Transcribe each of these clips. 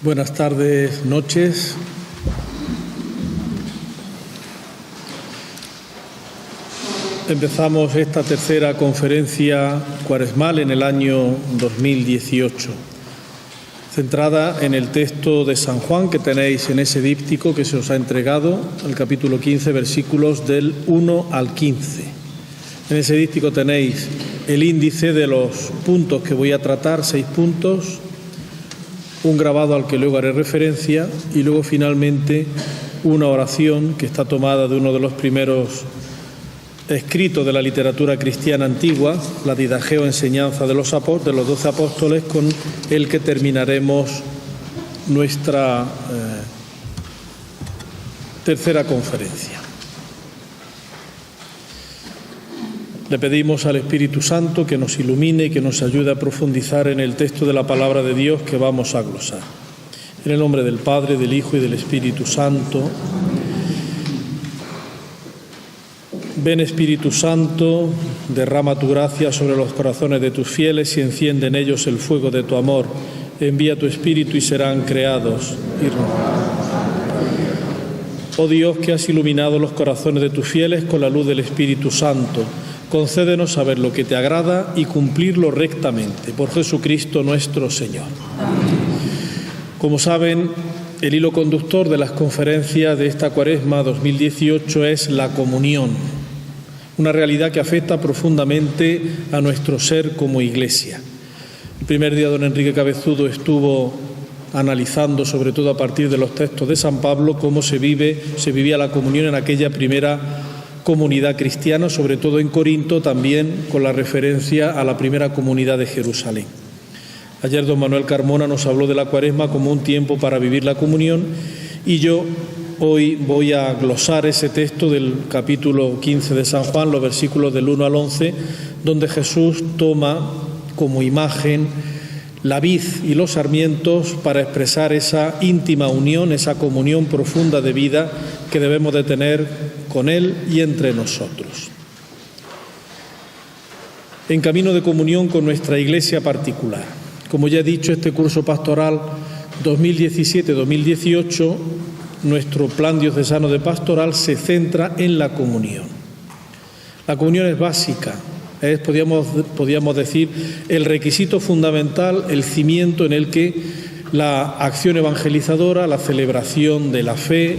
Buenas tardes, noches. Empezamos esta tercera conferencia cuaresmal en el año 2018, centrada en el texto de San Juan que tenéis en ese díptico que se os ha entregado, el capítulo 15, versículos del 1 al 15. En ese díptico tenéis el índice de los puntos que voy a tratar, 6 puntos, un grabado al que luego haré referencia y luego finalmente una oración que está tomada de uno de los primeros escritos de la literatura cristiana antigua, la Didageo Enseñanza de los 12 apóstoles, con el que terminaremos nuestra tercera conferencia. Le pedimos al Espíritu Santo que nos ilumine y que nos ayude a profundizar en el texto de la palabra de Dios que vamos a glosar. En el nombre del Padre, del Hijo y del Espíritu Santo. Ven, Espíritu Santo, derrama tu gracia sobre los corazones de tus fieles y enciende en ellos el fuego de tu amor. Envía tu Espíritu y serán creados. Oh Dios, que has iluminado los corazones de tus fieles con la luz del Espíritu Santo, concédenos saber lo que te agrada y cumplirlo rectamente. Por Jesucristo nuestro Señor. Como saben, el hilo conductor de las conferencias de esta Cuaresma 2018 es la comunión, una realidad que afecta profundamente a nuestro ser como Iglesia. El primer día don Enrique Cabezudo estuvo analizando, sobre todo a partir de los textos de San Pablo, cómo se vivía la comunión en aquella primera comunidad cristiana, sobre todo en Corinto, también con la referencia a la primera comunidad de Jerusalén. Ayer don Manuel Carmona nos habló de la Cuaresma como un tiempo para vivir la comunión y yo hoy voy a glosar ese texto del capítulo 15 de San Juan, los versículos del 1 al 11, donde Jesús toma como imagen la vid y los sarmientos para expresar esa íntima unión, esa comunión profunda de vida que debemos de tener con Él y entre nosotros. En camino de comunión con nuestra Iglesia particular. Como ya he dicho, este curso pastoral 2017-2018, nuestro plan diocesano de pastoral se centra en la comunión. La comunión es básica, es, podríamos decir, el requisito fundamental, el cimiento en el que la acción evangelizadora, la celebración de la fe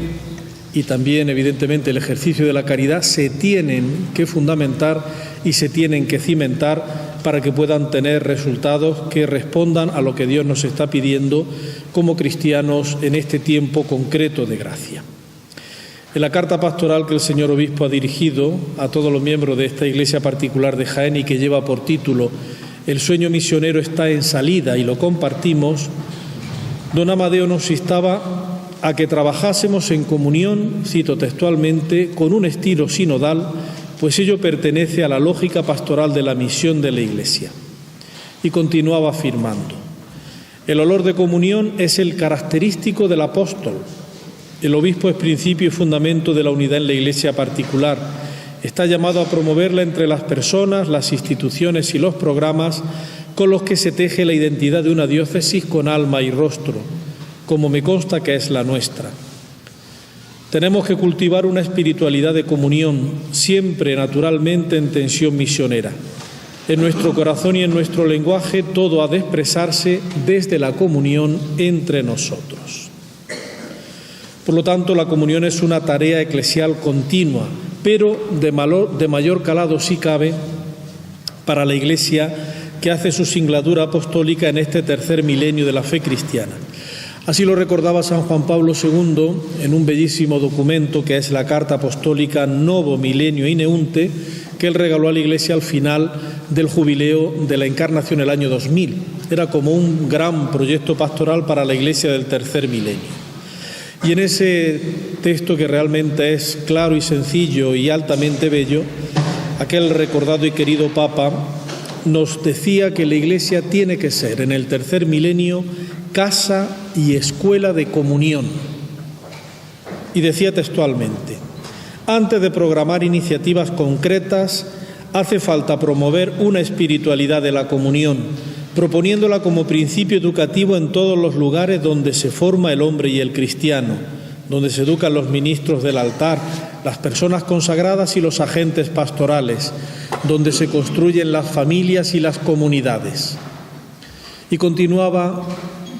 y también, evidentemente, el ejercicio de la caridad se tienen que fundamentar y se tienen que cimentar para que puedan tener resultados que respondan a lo que Dios nos está pidiendo como cristianos en este tiempo concreto de gracia. En la carta pastoral que el señor obispo ha dirigido a todos los miembros de esta iglesia particular de Jaén y que lleva por título El sueño misionero está en salida y lo compartimos, don Amadeo nos instaba a que trabajásemos en comunión, cito textualmente, con un estilo sinodal, pues ello pertenece a la lógica pastoral de la misión de la Iglesia. Y continuaba afirmando, el olor de comunión es el característico del apóstol. El obispo es principio y fundamento de la unidad en la Iglesia particular. Está llamado a promoverla entre las personas, las instituciones y los programas con los que se teje la identidad de una diócesis con alma y rostro, como me consta que es la nuestra. Tenemos que cultivar una espiritualidad de comunión, siempre naturalmente en tensión misionera. En nuestro corazón y en nuestro lenguaje todo ha de expresarse desde la comunión entre nosotros. Por lo tanto, la comunión es una tarea eclesial continua, pero de mayor calado, si cabe, para la Iglesia que hace su singladura apostólica en este tercer milenio de la fe cristiana. Así lo recordaba San Juan Pablo II en un bellísimo documento que es la Carta Apostólica Novo Milenio Ineunte, que él regaló a la Iglesia al final del jubileo de la Encarnación el año 2000. Era como un gran proyecto pastoral para la Iglesia del tercer milenio. Y en ese texto, que realmente es claro y sencillo y altamente bello, aquel recordado y querido Papa nos decía que la Iglesia tiene que ser en el tercer milenio casa y escuela de comunión. Y decía textualmente, antes de programar iniciativas concretas, hace falta promover una espiritualidad de la comunión, proponiéndola como principio educativo en todos los lugares donde se forma el hombre y el cristiano, donde se educan los ministros del altar, las personas consagradas y los agentes pastorales, donde se construyen las familias y las comunidades. Y continuaba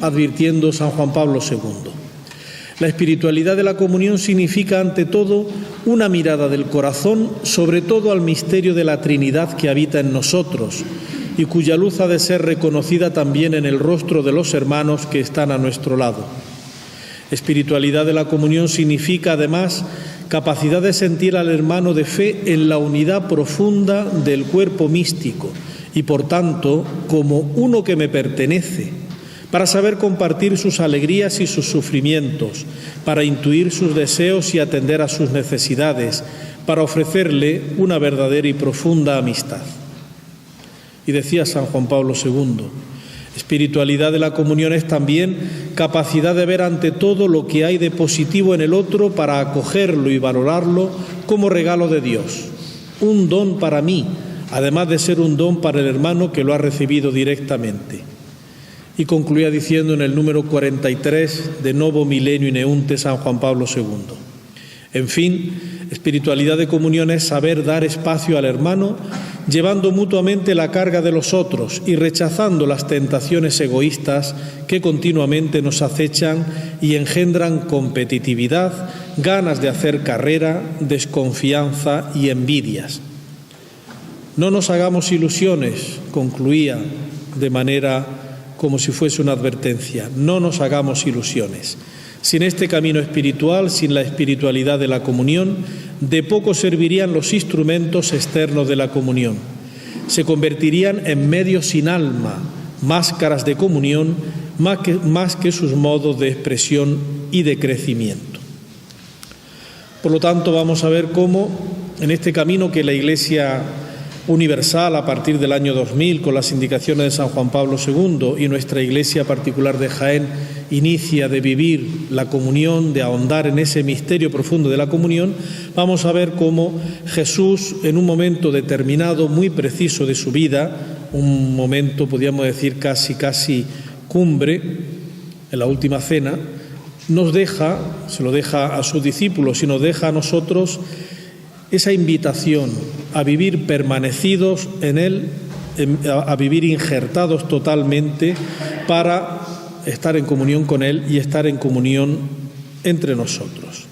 advirtiendo San Juan Pablo II. La espiritualidad de la comunión significa, ante todo, una mirada del corazón, sobre todo al misterio de la Trinidad que habita en nosotros y cuya luz ha de ser reconocida también en el rostro de los hermanos que están a nuestro lado. Espiritualidad de la comunión significa, además, capacidad de sentir al hermano de fe en la unidad profunda del cuerpo místico y, por tanto, como uno que me pertenece, para saber compartir sus alegrías y sus sufrimientos, para intuir sus deseos y atender a sus necesidades, para ofrecerle una verdadera y profunda amistad. Y decía San Juan Pablo II, espiritualidad de la comunión es también capacidad de ver ante todo lo que hay de positivo en el otro para acogerlo y valorarlo como regalo de Dios, un don para mí, además de ser un don para el hermano que lo ha recibido directamente. Y concluía diciendo en el número 43 de Novo Milenio Ineunte San Juan Pablo II. En fin, espiritualidad de comunión es saber dar espacio al hermano, llevando mutuamente la carga de los otros y rechazando las tentaciones egoístas que continuamente nos acechan y engendran competitividad, ganas de hacer carrera, desconfianza y envidias. No nos hagamos ilusiones, concluía de manera como si fuese una advertencia, no nos hagamos ilusiones. Sin este camino espiritual, sin la espiritualidad de la comunión, de poco servirían los instrumentos externos de la comunión. Se convertirían en medios sin alma, máscaras de comunión, más que sus modos de expresión y de crecimiento. Por lo tanto, vamos a ver cómo en este camino que la Iglesia universal a partir del año 2000 con las indicaciones de San Juan Pablo II y nuestra Iglesia particular de Jaén inicia de vivir la comunión, de ahondar en ese misterio profundo de la comunión, vamos a ver cómo Jesús en un momento determinado, muy preciso de su vida, un momento podríamos decir casi cumbre, en la última cena, nos deja, se lo deja a sus discípulos y nos deja a nosotros esa invitación a vivir permanecidos en Él, a vivir injertados totalmente para estar en comunión con Él y estar en comunión entre nosotros.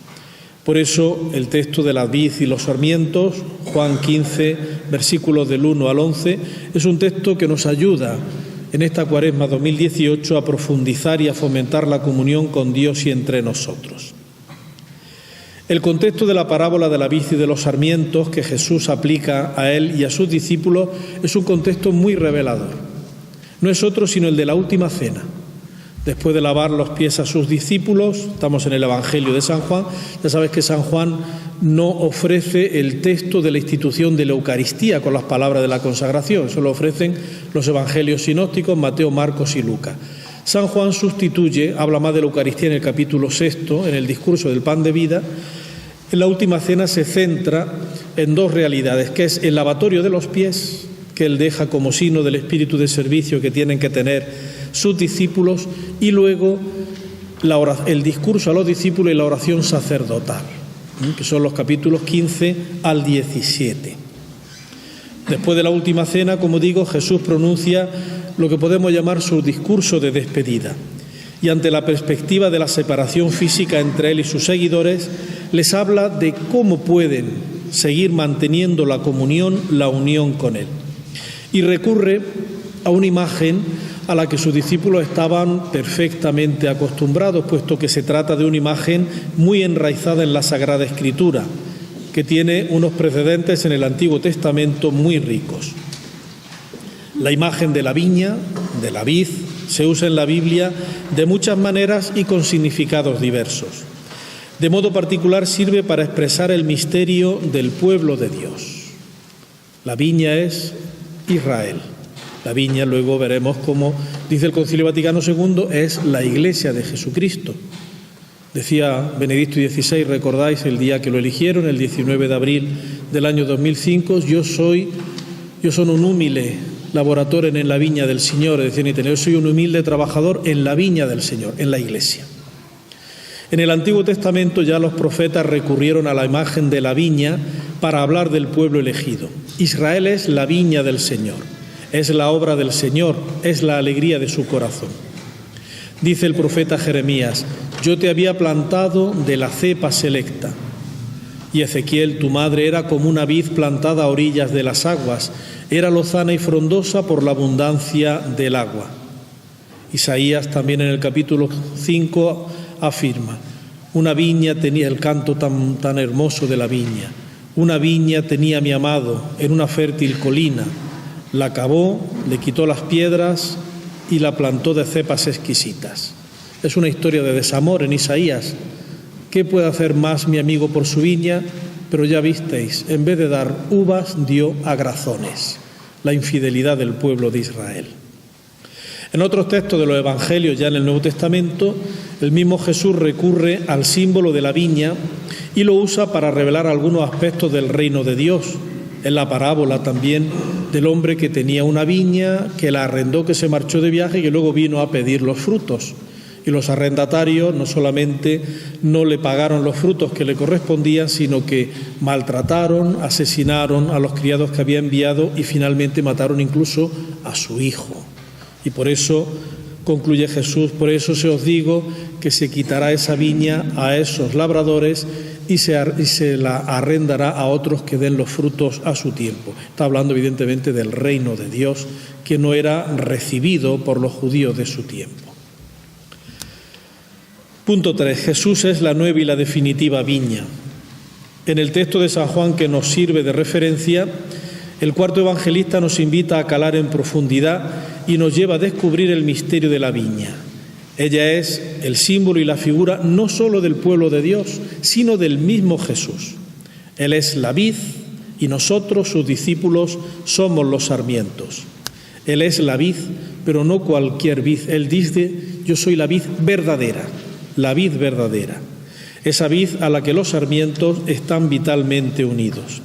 Por eso el texto de la vid y los sarmientos, Juan 15, versículos del 1 al 11, es un texto que nos ayuda en esta Cuaresma 2018 a profundizar y a fomentar la comunión con Dios y entre nosotros. El contexto de la parábola de la vid y de los sarmientos que Jesús aplica a él y a sus discípulos es un contexto muy revelador. No es otro sino el de la última cena. Después de lavar los pies a sus discípulos, estamos en el Evangelio de San Juan, ya sabes que San Juan no ofrece el texto de la institución de la Eucaristía con las palabras de la consagración, eso lo ofrecen los Evangelios sinópticos, Mateo, Marcos y Lucas. San Juan sustituye, habla más de la Eucaristía en el capítulo 6, en el discurso del pan de vida. En la última cena se centra en dos realidades, que es el lavatorio de los pies, que él deja como signo del espíritu de servicio que tienen que tener sus discípulos, y luego el discurso a los discípulos y la oración sacerdotal, que son los capítulos 15 al 17. Después de la última cena, como digo, Jesús pronuncia lo que podemos llamar su discurso de despedida. Y ante la perspectiva de la separación física entre él y sus seguidores, les habla de cómo pueden seguir manteniendo la comunión, la unión con él. Y recurre a una imagen a la que sus discípulos estaban perfectamente acostumbrados, puesto que se trata de una imagen muy enraizada en la Sagrada Escritura, que tiene unos precedentes en el Antiguo Testamento muy ricos. La imagen de la viña, de la vid, se usa en la Biblia de muchas maneras y con significados diversos. De modo particular sirve para expresar el misterio del pueblo de Dios. La viña es Israel. La viña, luego veremos cómo dice el Concilio Vaticano II, es la Iglesia de Jesucristo. Decía Benedicto XVI, recordáis el día que lo eligieron, el 19 de abril del año 2005, yo soy un humilde laboratoren en la viña del Señor, decía Nitene, yo soy un humilde trabajador en la viña del Señor, en la Iglesia. En el Antiguo Testamento ya los profetas recurrieron a la imagen de la viña para hablar del pueblo elegido. Israel es la viña del Señor, es la obra del Señor, es la alegría de su corazón. Dice el profeta Jeremías, yo te había plantado de la cepa selecta. Y Ezequiel, tu madre, era como una vid plantada a orillas de las aguas, era lozana y frondosa por la abundancia del agua. Isaías también en el capítulo 5 afirma, una viña tenía el canto tan hermoso de la viña, una viña tenía mi amado en una fértil colina, la cavó, le quitó las piedras y la plantó de cepas exquisitas. Es una historia de desamor en Isaías. ¿Qué puede hacer más mi amigo por su viña? Pero ya visteis, en vez de dar uvas, dio agrazones. La infidelidad del pueblo de Israel. En otros textos de los Evangelios, ya en el Nuevo Testamento, el mismo Jesús recurre al símbolo de la viña y lo usa para revelar algunos aspectos del reino de Dios. En la parábola también del hombre que tenía una viña, que la arrendó, que se marchó de viaje y que luego vino a pedir los frutos. Y los arrendatarios no solamente no le pagaron los frutos que le correspondían, sino que maltrataron, asesinaron a los criados que había enviado y finalmente mataron incluso a su hijo. Y por eso, concluye Jesús, por eso se os digo que se quitará esa viña a esos labradores y se la arrendará a otros que den los frutos a su tiempo. Está hablando evidentemente del reino de Dios, que no era recibido por los judíos de su tiempo. Punto 3. Jesús es la nueva y la definitiva viña. En el texto de San Juan que nos sirve de referencia, el cuarto evangelista nos invita a calar en profundidad y nos lleva a descubrir el misterio de la viña. Ella es el símbolo y la figura no solo del pueblo de Dios, sino del mismo Jesús. Él es la vid y nosotros, sus discípulos, somos los sarmientos. Él es la vid, pero no cualquier vid. Él dice, yo soy la vid verdadera, la vid verdadera. Esa vid a la que los sarmientos están vitalmente unidos.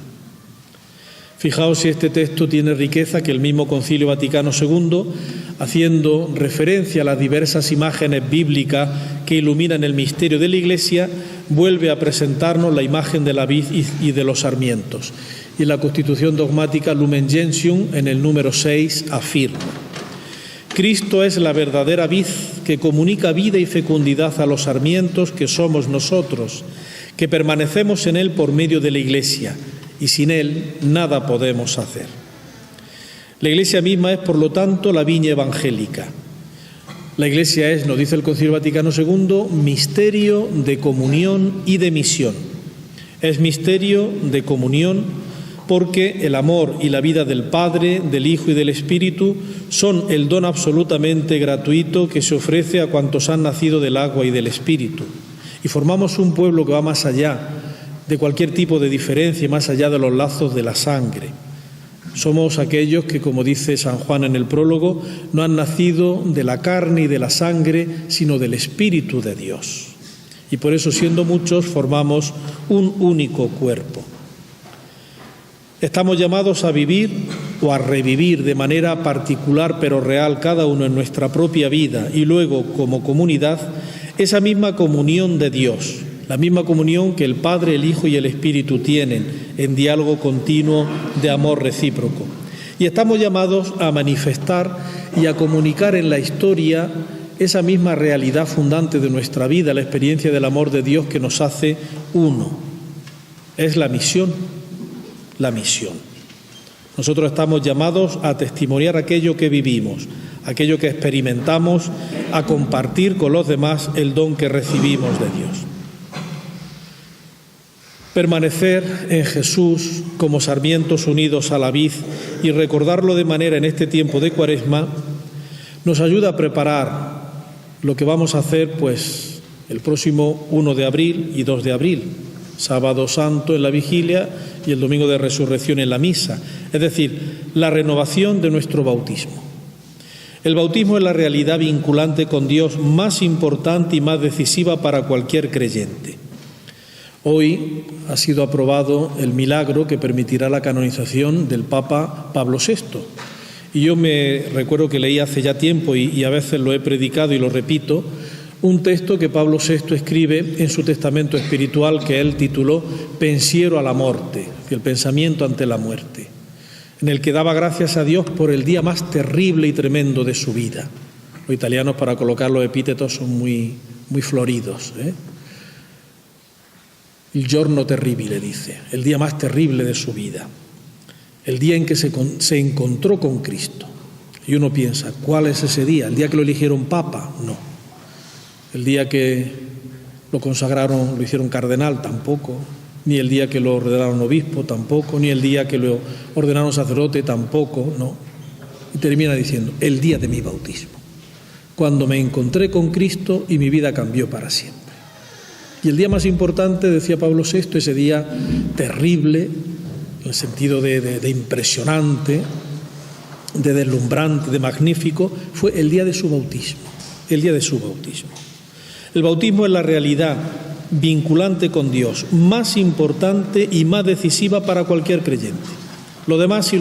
Fijaos si este texto tiene riqueza que el mismo Concilio Vaticano II, haciendo referencia a las diversas imágenes bíblicas que iluminan el misterio de la Iglesia, vuelve a presentarnos la imagen de la vid y de los sarmientos. Y la Constitución Dogmática Lumen Gentium, en el número 6, afirma: Cristo es la verdadera vid que comunica vida y fecundidad a los sarmientos que somos nosotros, que permanecemos en Él por medio de la Iglesia, y sin Él nada podemos hacer. La Iglesia misma es, por lo tanto, la viña evangélica. La Iglesia es, nos dice el Concilio Vaticano II, misterio de comunión y de misión. Es misterio de comunión porque el amor y la vida del Padre, del Hijo y del Espíritu son el don absolutamente gratuito que se ofrece a cuantos han nacido del agua y del Espíritu. Y formamos un pueblo que va más allá de cualquier tipo de diferencia, más allá de los lazos de la sangre. Somos aquellos que, como dice San Juan en el prólogo, no han nacido de la carne y de la sangre, sino del Espíritu de Dios. Y por eso, siendo muchos, formamos un único cuerpo. Estamos llamados a vivir o a revivir de manera particular pero real, cada uno en nuestra propia vida y luego como comunidad, esa misma comunión de Dios, la misma comunión que el Padre, el Hijo y el Espíritu tienen en diálogo continuo de amor recíproco. Y estamos llamados a manifestar y a comunicar en la historia esa misma realidad fundante de nuestra vida, la experiencia del amor de Dios que nos hace uno. Es la misión, la misión. Nosotros estamos llamados a testimoniar aquello que vivimos, aquello que experimentamos, a compartir con los demás el don que recibimos de Dios. Permanecer en Jesús como sarmientos unidos a la vid y recordarlo de manera en este tiempo de Cuaresma nos ayuda a preparar lo que vamos a hacer pues el próximo 1 de abril y 2 de abril, sábado santo en la vigilia y el domingo de resurrección en la misa, es decir, la renovación de nuestro bautismo. El bautismo es la realidad vinculante con Dios más importante y más decisiva para cualquier creyente. Hoy ha sido aprobado el milagro que permitirá la canonización del Papa Pablo VI. Y yo me recuerdo que leí hace ya tiempo y a veces lo he predicado y lo repito, un texto que Pablo VI escribe en su testamento espiritual que él tituló Pensiero a la morte, el pensamiento ante la muerte, en el que daba gracias a Dios por el día más terrible y tremendo de su vida. Los italianos, para colocar los epítetos, son muy floridos, Il giorno terribile, dice, el día más terrible de su vida, el día en que se encontró con Cristo. Y uno piensa, ¿cuál es ese día? ¿El día que lo eligieron papa? No. ¿El día que lo consagraron, lo hicieron cardenal? Tampoco. Ni el día que lo ordenaron obispo, tampoco, ni el día que lo ordenaron sacerdote, tampoco, no. Y termina diciendo, el día de mi bautismo, cuando me encontré con Cristo y mi vida cambió para siempre. Y el día más importante, decía Pablo VI, ese día terrible, en el sentido de impresionante, de deslumbrante, de magnífico, fue el día de su bautismo, el día de su bautismo. El bautismo es la realidad vinculante con Dios, más importante y más decisiva para cualquier creyente. Lo demás, si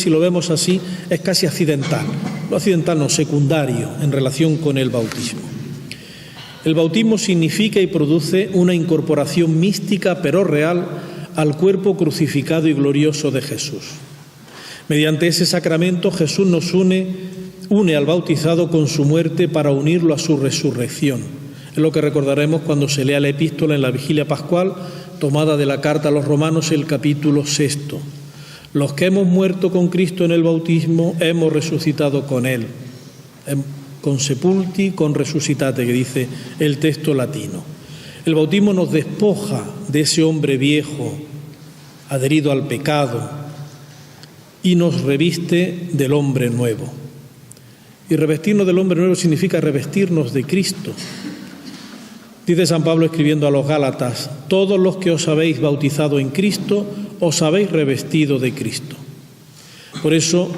lo vemos así, es casi accidental. Lo accidental no, secundario en relación con el bautismo. El bautismo significa y produce una incorporación mística pero real al cuerpo crucificado y glorioso de Jesús. Mediante ese sacramento Jesús nos une al bautizado con su muerte para unirlo a su resurrección. Es lo que recordaremos cuando se lea la epístola en la vigilia pascual, tomada de la carta a los Romanos, el capítulo 6. Los que hemos muerto con Cristo en el bautismo, hemos resucitado con Él. Con sepulti, con resucitate, que dice el texto latino. El bautismo nos despoja de ese hombre viejo, adherido al pecado, y nos reviste del hombre nuevo. Y revestirnos del hombre nuevo significa revestirnos de Cristo. Dice San Pablo escribiendo a los Gálatas, todos los que os habéis bautizado en Cristo, os habéis revestido de Cristo. Por eso,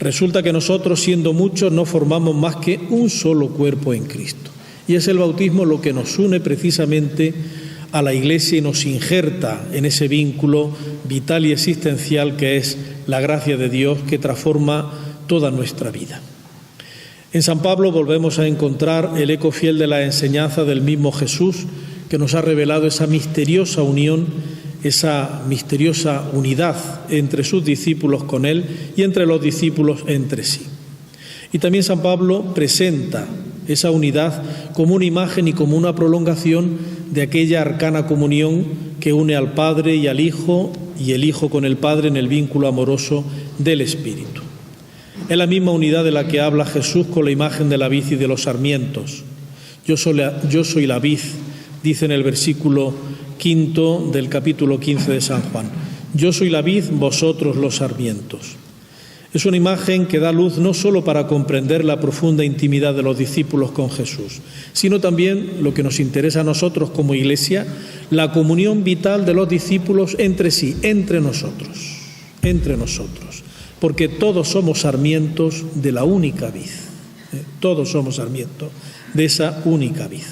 resulta que nosotros, siendo muchos, no formamos más que un solo cuerpo en Cristo. Y es el bautismo lo que nos une precisamente a la Iglesia y nos injerta en ese vínculo vital y existencial que es la gracia de Dios que transforma toda nuestra vida. En San Pablo volvemos a encontrar el eco fiel de la enseñanza del mismo Jesús que nos ha revelado esa misteriosa unión, esa misteriosa unidad entre sus discípulos con Él y entre los discípulos entre sí. Y también San Pablo presenta esa unidad como una imagen y como una prolongación de aquella arcana comunión que une al Padre y al Hijo y el Hijo con el Padre en el vínculo amoroso del Espíritu. Es la misma unidad de la que habla Jesús con la imagen de la vid y de los sarmientos. Yo soy la vid, dice en el versículo 5 del capítulo 15 de San Juan. Yo soy la vid, vosotros los sarmientos. Es una imagen que da luz no solo para comprender la profunda intimidad de los discípulos con Jesús, sino también lo que nos interesa a nosotros como Iglesia, la comunión vital de los discípulos entre sí, entre nosotros. Porque todos somos sarmientos de la única vid. Todos somos sarmientos de esa única vid.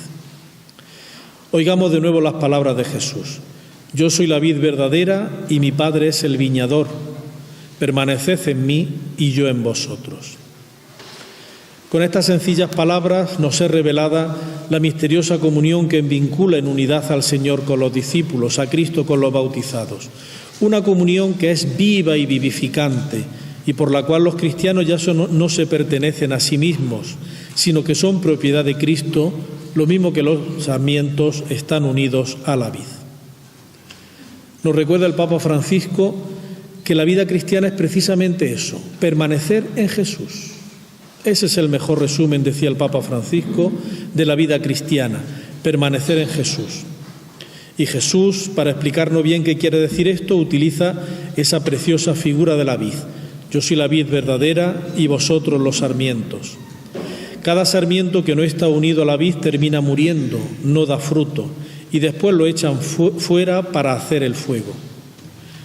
Oigamos de nuevo las palabras de Jesús. Yo soy la vid verdadera y mi Padre es el viñador. Permaneced en mí y yo en vosotros. Con estas sencillas palabras nos es revelada la misteriosa comunión que vincula en unidad al Señor con los discípulos, a Cristo con los bautizados. Una comunión que es viva y vivificante y por la cual los cristianos ya no se pertenecen a sí mismos, sino que son propiedad de Cristo, lo mismo que los sarmientos están unidos a la vid. Nos recuerda el Papa Francisco que la vida cristiana es precisamente eso, permanecer en Jesús. Ese es el mejor resumen, decía el Papa Francisco, de la vida cristiana, permanecer en Jesús. Y Jesús, para explicarnos bien qué quiere decir esto, utiliza esa preciosa figura de la vid. Yo soy la vid verdadera y vosotros los sarmientos. Cada sarmiento que no está unido a la vid termina muriendo, no da fruto, y después lo echan fuera para hacer el fuego.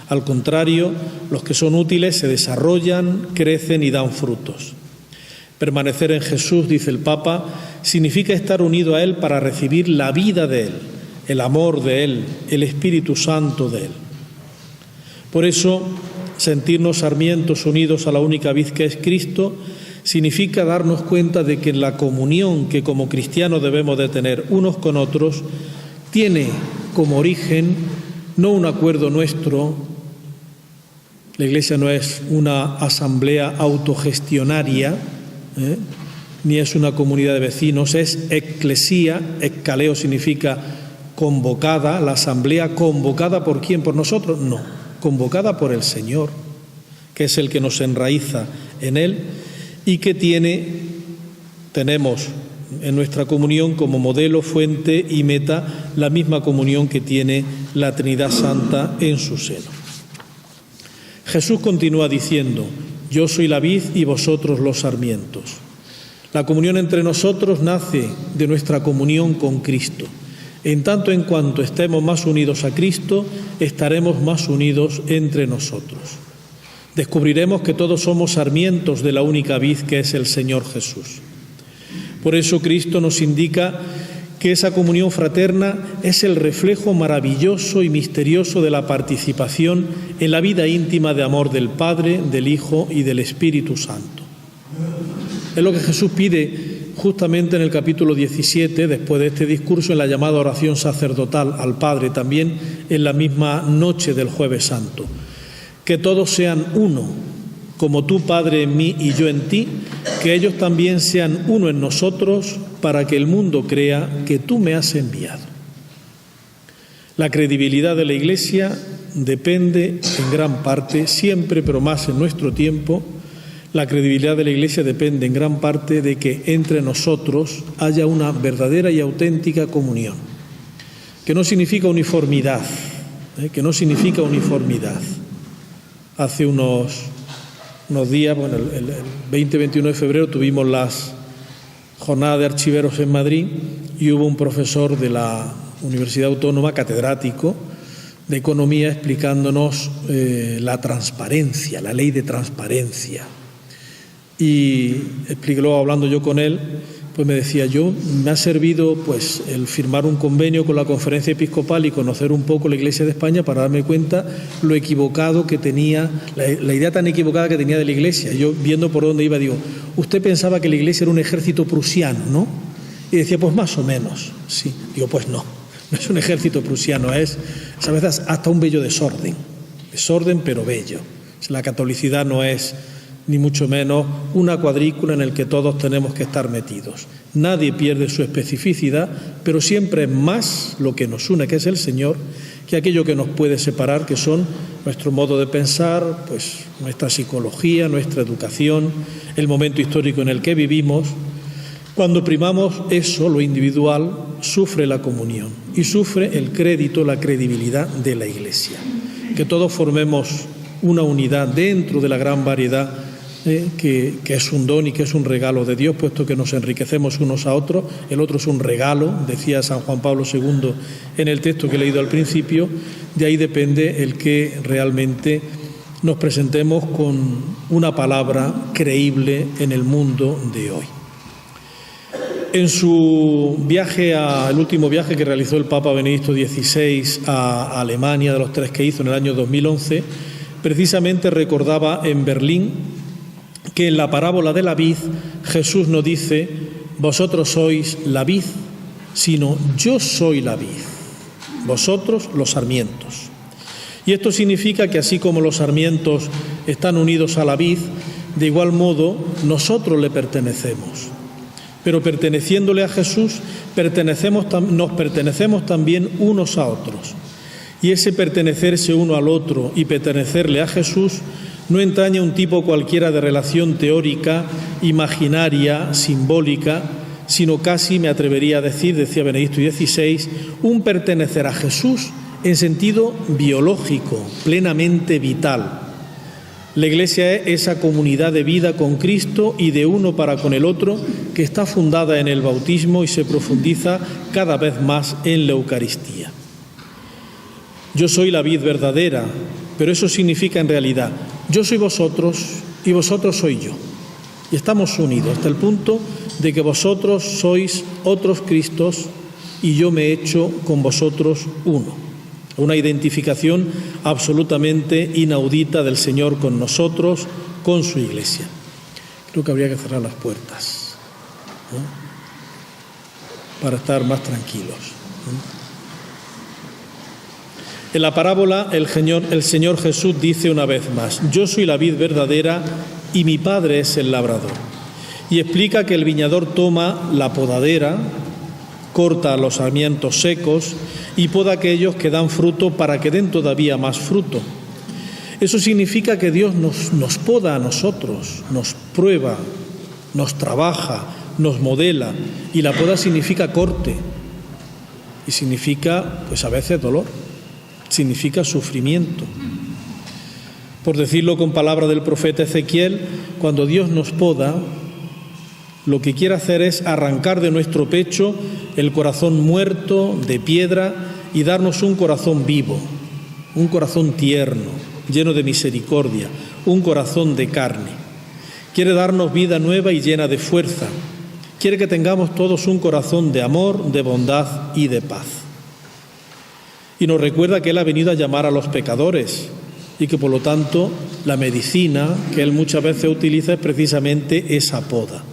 Al contrario, los que son útiles se desarrollan, crecen y dan frutos. Permanecer en Jesús, dice el Papa, significa estar unido a Él para recibir la vida de Él, el amor de Él, el Espíritu Santo de Él. Por eso, sentirnos sarmientos unidos a la única vid que es Cristo, significa darnos cuenta de que la comunión que como cristianos debemos de tener unos con otros tiene como origen no un acuerdo nuestro. La Iglesia no es una asamblea autogestionaria, ni es una comunidad de vecinos, es eclesía, eckaleo significa convocada, la asamblea convocada ¿por quién? ¿Por nosotros? No, convocada por el Señor, que es el que nos enraiza en Él y que tenemos en nuestra comunión como modelo, fuente y meta la misma comunión que tiene la Trinidad Santa en su seno. Jesús continúa diciendo: yo soy la vid y vosotros los sarmientos. La comunión entre nosotros nace de nuestra comunión con Cristo. En tanto en cuanto estemos más unidos a Cristo, estaremos más unidos entre nosotros. Descubriremos que todos somos sarmientos de la única vid que es el Señor Jesús. Por eso Cristo nos indica que esa comunión fraterna es el reflejo maravilloso y misterioso de la participación en la vida íntima de amor del Padre, del Hijo y del Espíritu Santo. Es lo que Jesús pide justamente en el capítulo 17, después de este discurso, en la llamada oración sacerdotal al Padre, también en la misma noche del Jueves Santo. Que todos sean uno, como tú, Padre, en mí y yo en ti, que ellos también sean uno en nosotros, para que el mundo crea que tú me has enviado. La credibilidad de la Iglesia depende en gran parte, siempre, pero más en nuestro tiempo, la credibilidad de la Iglesia depende en gran parte de que entre nosotros haya una verdadera y auténtica comunión, que no significa uniformidad, Hace unos días, el 20-21 de febrero tuvimos las jornadas de archiveros en Madrid y hubo un profesor de la Universidad Autónoma, catedrático de Economía, explicándonos la transparencia, la ley de transparencia. Y luego hablando yo con él, pues me decía: me ha servido pues el firmar un convenio con la Conferencia Episcopal y conocer un poco la Iglesia de España para darme cuenta lo equivocado que tenía, la idea tan equivocada que tenía de la Iglesia. Y yo, viendo por dónde iba, digo: usted pensaba que la Iglesia era un ejército prusiano, ¿no? Y decía: pues más o menos, sí. Digo: pues no es un ejército prusiano, es a veces hasta un bello desorden pero bello. La catolicidad no es ni mucho menos una cuadrícula en el que todos tenemos que estar metidos. Nadie pierde su especificidad, pero siempre es más lo que nos une, que es el Señor, que aquello que nos puede separar, que son nuestro modo de pensar, pues nuestra psicología, nuestra educación, el momento histórico en el que vivimos. Cuando primamos eso, lo individual, sufre la comunión y sufre el crédito, la credibilidad de la Iglesia. Que todos formemos una unidad dentro de la gran variedad que es un don y que es un regalo de Dios, puesto que nos enriquecemos unos a otros. El otro es un regalo, decía San Juan Pablo II en el texto que he leído al principio. De ahí depende el que realmente nos presentemos con una palabra creíble en el mundo de hoy. En su viaje, el último viaje que realizó el Papa Benedicto XVI a Alemania, de los 3 que hizo en el año 2011, precisamente recordaba en Berlín que en la parábola de la vid Jesús no dice: vosotros sois la vid, sino yo soy la vid, vosotros los sarmientos. Y esto significa que así como los sarmientos están unidos a la vid, de igual modo nosotros le pertenecemos. Pero perteneciéndole a Jesús, nos pertenecemos también unos a otros. Y ese pertenecerse uno al otro y pertenecerle a Jesús no entraña un tipo cualquiera de relación teórica, imaginaria, simbólica, sino casi, me atrevería a decir, decía Benedicto XVI, un pertenecer a Jesús en sentido biológico, plenamente vital. La Iglesia es esa comunidad de vida con Cristo y de uno para con el otro, que está fundada en el bautismo y se profundiza cada vez más en la Eucaristía. Yo soy la vid verdadera, pero eso significa en realidad: yo soy vosotros y vosotros soy yo. Y estamos unidos hasta el punto de que vosotros sois otros Cristos y yo me he hecho con vosotros uno. Una identificación absolutamente inaudita del Señor con nosotros, con su Iglesia. Creo que habría que cerrar las puertas, ¿no?, para estar más tranquilos, ¿no? En la parábola el Señor Jesús dice una vez más: yo soy la vid verdadera y mi Padre es el labrador. Y explica que el viñador toma la podadera, corta los sarmientos secos y poda aquellos que dan fruto para que den todavía más fruto. Eso significa que Dios nos poda a nosotros, nos prueba, nos trabaja, nos modela. Y la poda significa corte y significa, pues a veces, dolor. Significa sufrimiento. Por decirlo con palabra del profeta Ezequiel, cuando Dios nos poda, lo que quiere hacer es arrancar de nuestro pecho el corazón muerto, de piedra, y darnos un corazón vivo, un corazón tierno, lleno de misericordia, un corazón de carne. Quiere darnos vida nueva y llena de fuerza. Quiere que tengamos todos un corazón de amor, de bondad y de paz. Y nos recuerda que Él ha venido a llamar a los pecadores y que, por lo tanto, la medicina que Él muchas veces utiliza es precisamente esa poda.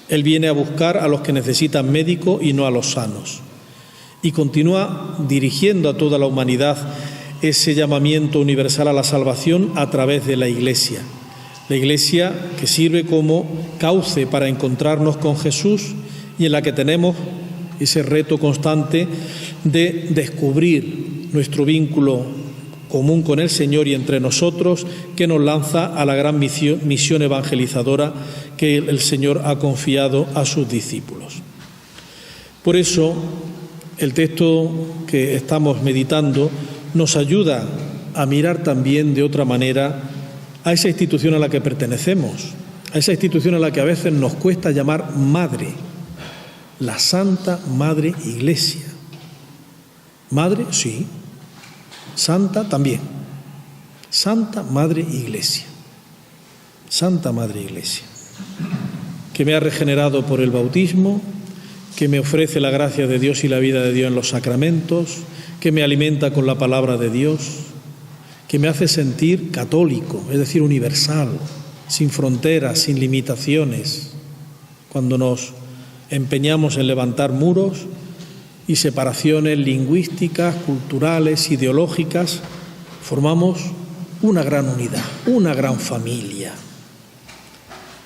Él viene a buscar a los que necesitan médico y no a los sanos. Y continúa dirigiendo a toda la humanidad ese llamamiento universal a la salvación a través de la Iglesia. La Iglesia que sirve como cauce para encontrarnos con Jesús y en la que tenemos ese reto constante de descubrir nuestro vínculo común con el Señor y entre nosotros, que nos lanza a la gran misión evangelizadora que el Señor ha confiado a sus discípulos. Por eso, el texto que estamos meditando nos ayuda a mirar también de otra manera a esa institución a la que pertenecemos, a esa institución a la que a veces nos cuesta llamar madre, la Santa Madre Iglesia. Madre, sí. Santa también. Santa Madre Iglesia. Santa Madre Iglesia, que me ha regenerado por el bautismo, que me ofrece la gracia de Dios y la vida de Dios en los sacramentos, que me alimenta con la palabra de Dios, que me hace sentir católico, es decir, universal, sin fronteras, sin limitaciones. Cuando nos empeñamos en levantar muros y separaciones lingüísticas, culturales, ideológicas, formamos una gran unidad, una gran familia.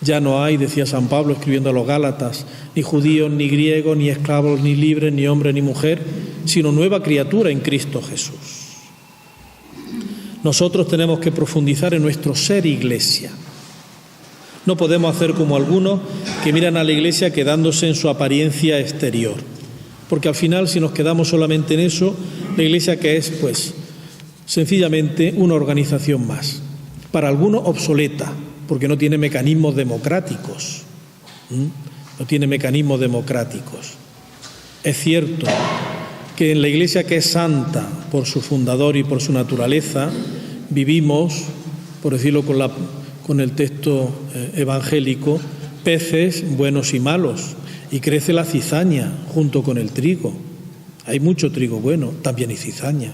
Ya no hay, decía San Pablo escribiendo a los Gálatas, ni judíos, ni griegos, ni esclavos, ni libres, ni hombre, ni mujer, sino nueva criatura en Cristo Jesús. Nosotros tenemos que profundizar en nuestro ser Iglesia. No podemos hacer como algunos que miran a la Iglesia quedándose en su apariencia exterior, porque al final, si nos quedamos solamente en eso, la Iglesia, que es, pues, sencillamente una organización más, para algunos obsoleta, porque no tiene mecanismos democráticos. No tiene mecanismos democráticos. Es cierto que en la Iglesia, que es santa por su fundador y por su naturaleza, vivimos, por decirlo con el texto evangélico, peces buenos y malos, y crece la cizaña junto con el trigo. Hay mucho trigo bueno, también hay cizaña.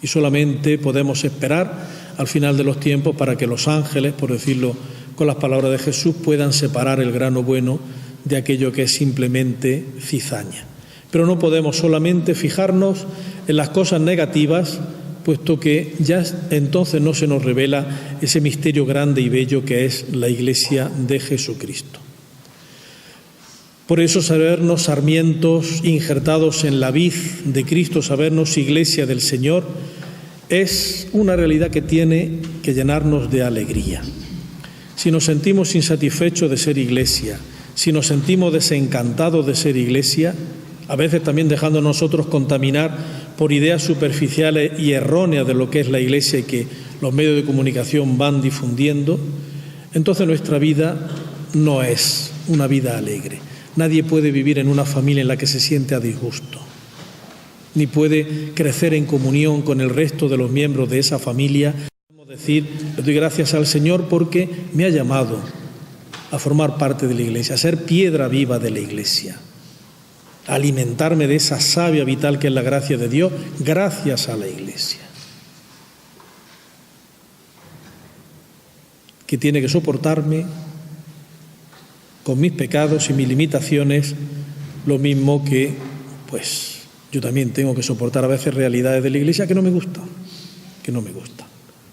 Y solamente podemos esperar al final de los tiempos para que los ángeles, por decirlo con las palabras de Jesús, puedan separar el grano bueno de aquello que es simplemente cizaña. Pero no podemos solamente fijarnos en las cosas negativas, puesto que ya entonces no se nos revela ese misterio grande y bello que es la Iglesia de Jesucristo. Por eso, sabernos sarmientos injertados en la vid de Cristo, sabernos Iglesia del Señor, es una realidad que tiene que llenarnos de alegría. Si nos sentimos insatisfechos de ser Iglesia, si nos sentimos desencantados de ser Iglesia, a veces también dejando nosotros contaminar por ideas superficiales y erróneas de lo que es la Iglesia y que los medios de comunicación van difundiendo, entonces nuestra vida no es una vida alegre. Nadie puede vivir en una familia en la que se siente a disgusto, ni puede crecer en comunión con el resto de los miembros de esa familia. Podemos decir, le doy gracias al Señor porque me ha llamado a formar parte de la Iglesia, a ser piedra viva de la Iglesia. alimentarme de esa savia vital que es la gracia de Dios, gracias a la Iglesia, que tiene que soportarme con mis pecados y mis limitaciones, lo mismo que, pues, yo también tengo que soportar a veces realidades de la Iglesia que no me gustan.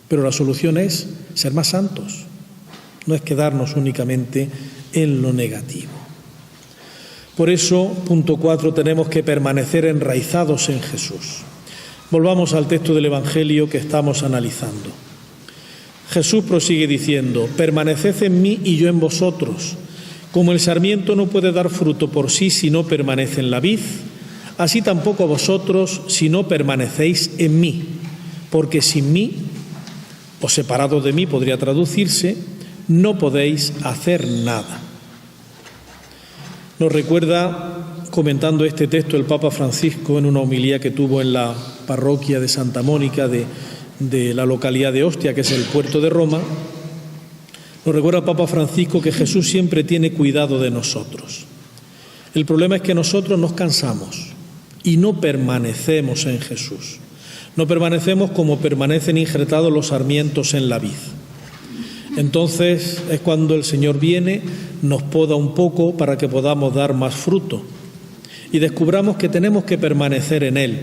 Pero la solución es ser más santos, no es quedarnos únicamente en lo negativo. Por eso, punto 4, tenemos que permanecer enraizados en Jesús. Volvamos al texto del Evangelio que estamos analizando. Jesús prosigue diciendo: permaneced en mí y yo en vosotros. Como el sarmiento no puede dar fruto por sí si no permanece en la vid, así tampoco vosotros si no permanecéis en mí. Porque sin mí, o separados de mí podría traducirse, no podéis hacer nada. Nos recuerda, comentando este texto, el Papa Francisco en una homilía que tuvo en la parroquia de Santa Mónica de la localidad de Ostia, que es el puerto de Roma. Nos recuerda el Papa Francisco que Jesús siempre tiene cuidado de nosotros. El problema es que nosotros nos cansamos y no permanecemos en Jesús. No permanecemos como permanecen injertados los sarmientos en la vid. Entonces es cuando el Señor viene, nos poda un poco para que podamos dar más fruto y descubramos que tenemos que permanecer en Él,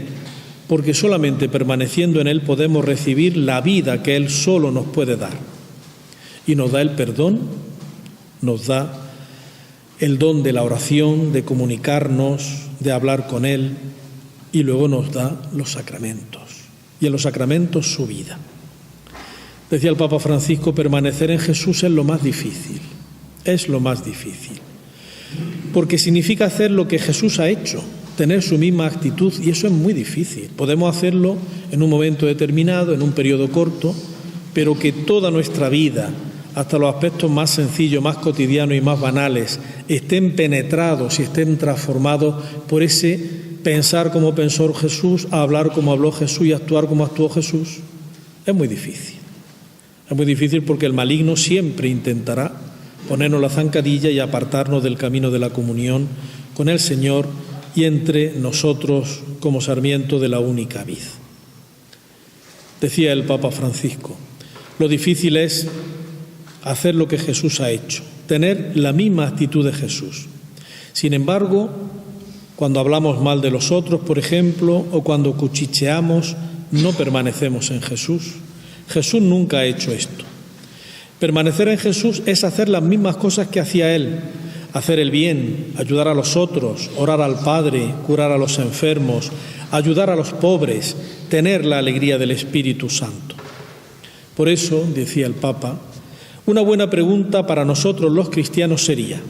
porque solamente permaneciendo en Él podemos recibir la vida que Él solo nos puede dar. Y nos da el perdón, nos da el don de la oración, de comunicarnos, de hablar con Él, y luego nos da los sacramentos, y en los sacramentos su vida. Decía el Papa Francisco, permanecer en Jesús es lo más difícil, porque significa hacer lo que Jesús ha hecho, tener su misma actitud, y eso es muy difícil. Podemos hacerlo en un momento determinado, en un periodo corto, pero que toda nuestra vida, hasta los aspectos más sencillos, más cotidianos y más banales, estén penetrados y estén transformados por ese pensar como pensó Jesús, hablar como habló Jesús y actuar como actuó Jesús, es muy difícil. Es muy difícil porque el maligno siempre intentará ponernos la zancadilla y apartarnos del camino de la comunión con el Señor y entre nosotros como sarmiento de la única vid. Decía el Papa Francisco, lo difícil es hacer lo que Jesús ha hecho, tener la misma actitud de Jesús. Sin embargo, cuando hablamos mal de los otros, por ejemplo, o cuando cuchicheamos, no permanecemos en Jesús. Jesús nunca ha hecho esto. Permanecer en Jesús es hacer las mismas cosas que hacía Él, hacer el bien, ayudar a los otros, orar al Padre, curar a los enfermos, ayudar a los pobres, tener la alegría del Espíritu Santo. Por eso, decía el Papa, una buena pregunta para nosotros los cristianos sería: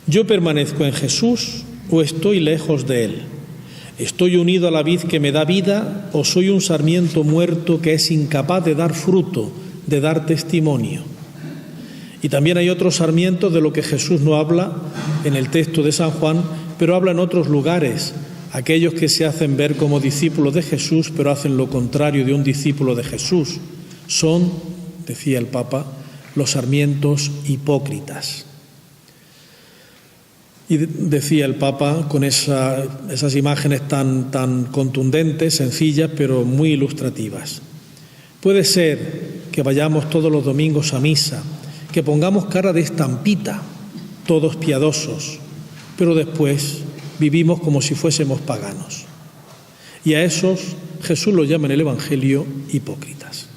¿yo permanezco en Jesús o estoy lejos de Él? ¿Estoy unido a la vid que me da vida o soy un sarmiento muerto que es incapaz de dar fruto, de dar testimonio? Y también hay otros sarmientos de lo que Jesús no habla en el texto de San Juan, pero habla en otros lugares, aquellos que se hacen ver como discípulos de Jesús, pero hacen lo contrario de un discípulo de Jesús. Son, decía el Papa, los sarmientos hipócritas. Y decía el Papa con esas imágenes tan contundentes, sencillas, pero muy ilustrativas. Puede ser que vayamos todos los domingos a misa, que pongamos cara de estampita, todos piadosos, pero después vivimos como si fuésemos paganos. Y a esos Jesús los llama en el Evangelio hipócritas.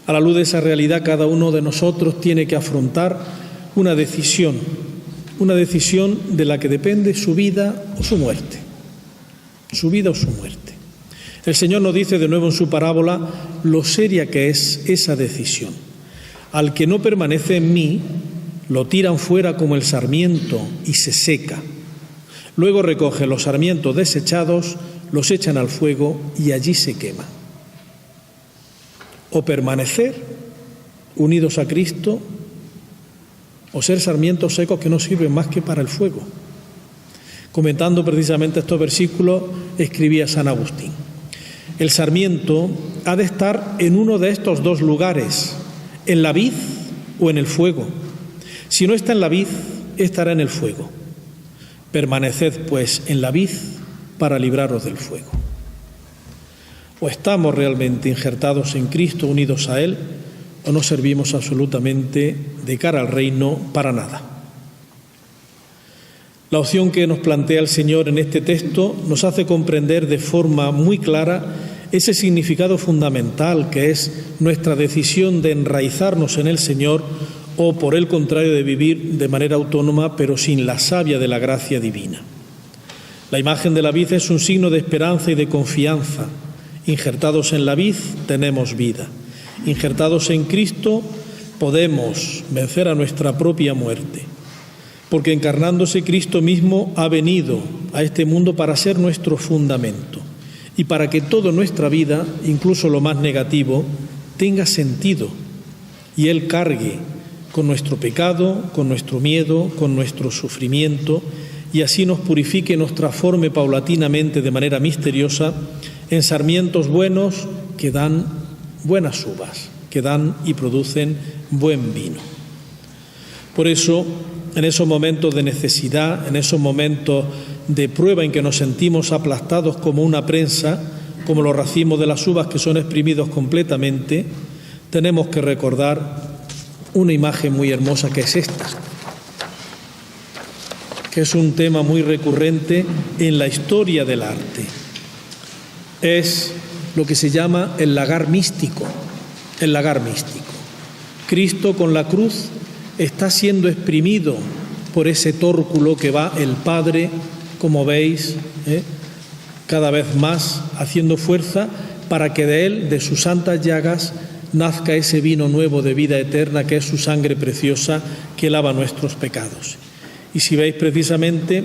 A la luz de esa realidad, cada uno de nosotros tiene que afrontar una decisión de la que depende su vida o su muerte. Su vida o su muerte. El Señor nos dice de nuevo en su parábola lo seria que es esa decisión. Al que no permanece en mí, lo tiran fuera como el sarmiento y se seca. Luego recoge los sarmientos desechados, los echan al fuego y allí se queman. O permanecer unidos a Cristo, o ser sarmientos secos que no sirven más que para el fuego. Comentando precisamente estos versículos, escribía San Agustín: el sarmiento ha de estar en uno de estos dos lugares, en la vid o en el fuego. Si no está en la vid, estará en el fuego. Permaneced, pues, en la vid para libraros del fuego. O estamos realmente injertados en Cristo, unidos a Él, o no servimos absolutamente de cara al reino para nada. La opción que nos plantea el Señor en este texto nos hace comprender de forma muy clara ese significado fundamental que es nuestra decisión de enraizarnos en el Señor o, por el contrario, de vivir de manera autónoma pero sin la savia de la gracia divina. La imagen de la vid es un signo de esperanza y de confianza. Injertados en la vid tenemos vida. Injertados en Cristo podemos vencer a nuestra propia muerte, porque encarnándose Cristo mismo ha venido a este mundo para ser nuestro fundamento y para que toda nuestra vida, incluso lo más negativo, tenga sentido y Él cargue con nuestro pecado, con nuestro miedo, con nuestro sufrimiento, y así nos purifique y nos transforme paulatinamente de manera misteriosa en sarmientos buenos que dan buenas uvas, que dan y producen buen vino. Por eso, en esos momentos de necesidad, en esos momentos de prueba en que nos sentimos aplastados como una prensa, como los racimos de las uvas que son exprimidos completamente, tenemos que recordar una imagen muy hermosa que es esta, que es un tema muy recurrente en la historia del arte. Es lo que se llama el lagar místico, el lagar místico. Cristo con la cruz está siendo exprimido por ese tórculo que va el Padre, como veis, cada vez más haciendo fuerza para que de Él, de sus santas llagas, nazca ese vino nuevo de vida eterna que es su sangre preciosa que lava nuestros pecados. Y si veis precisamente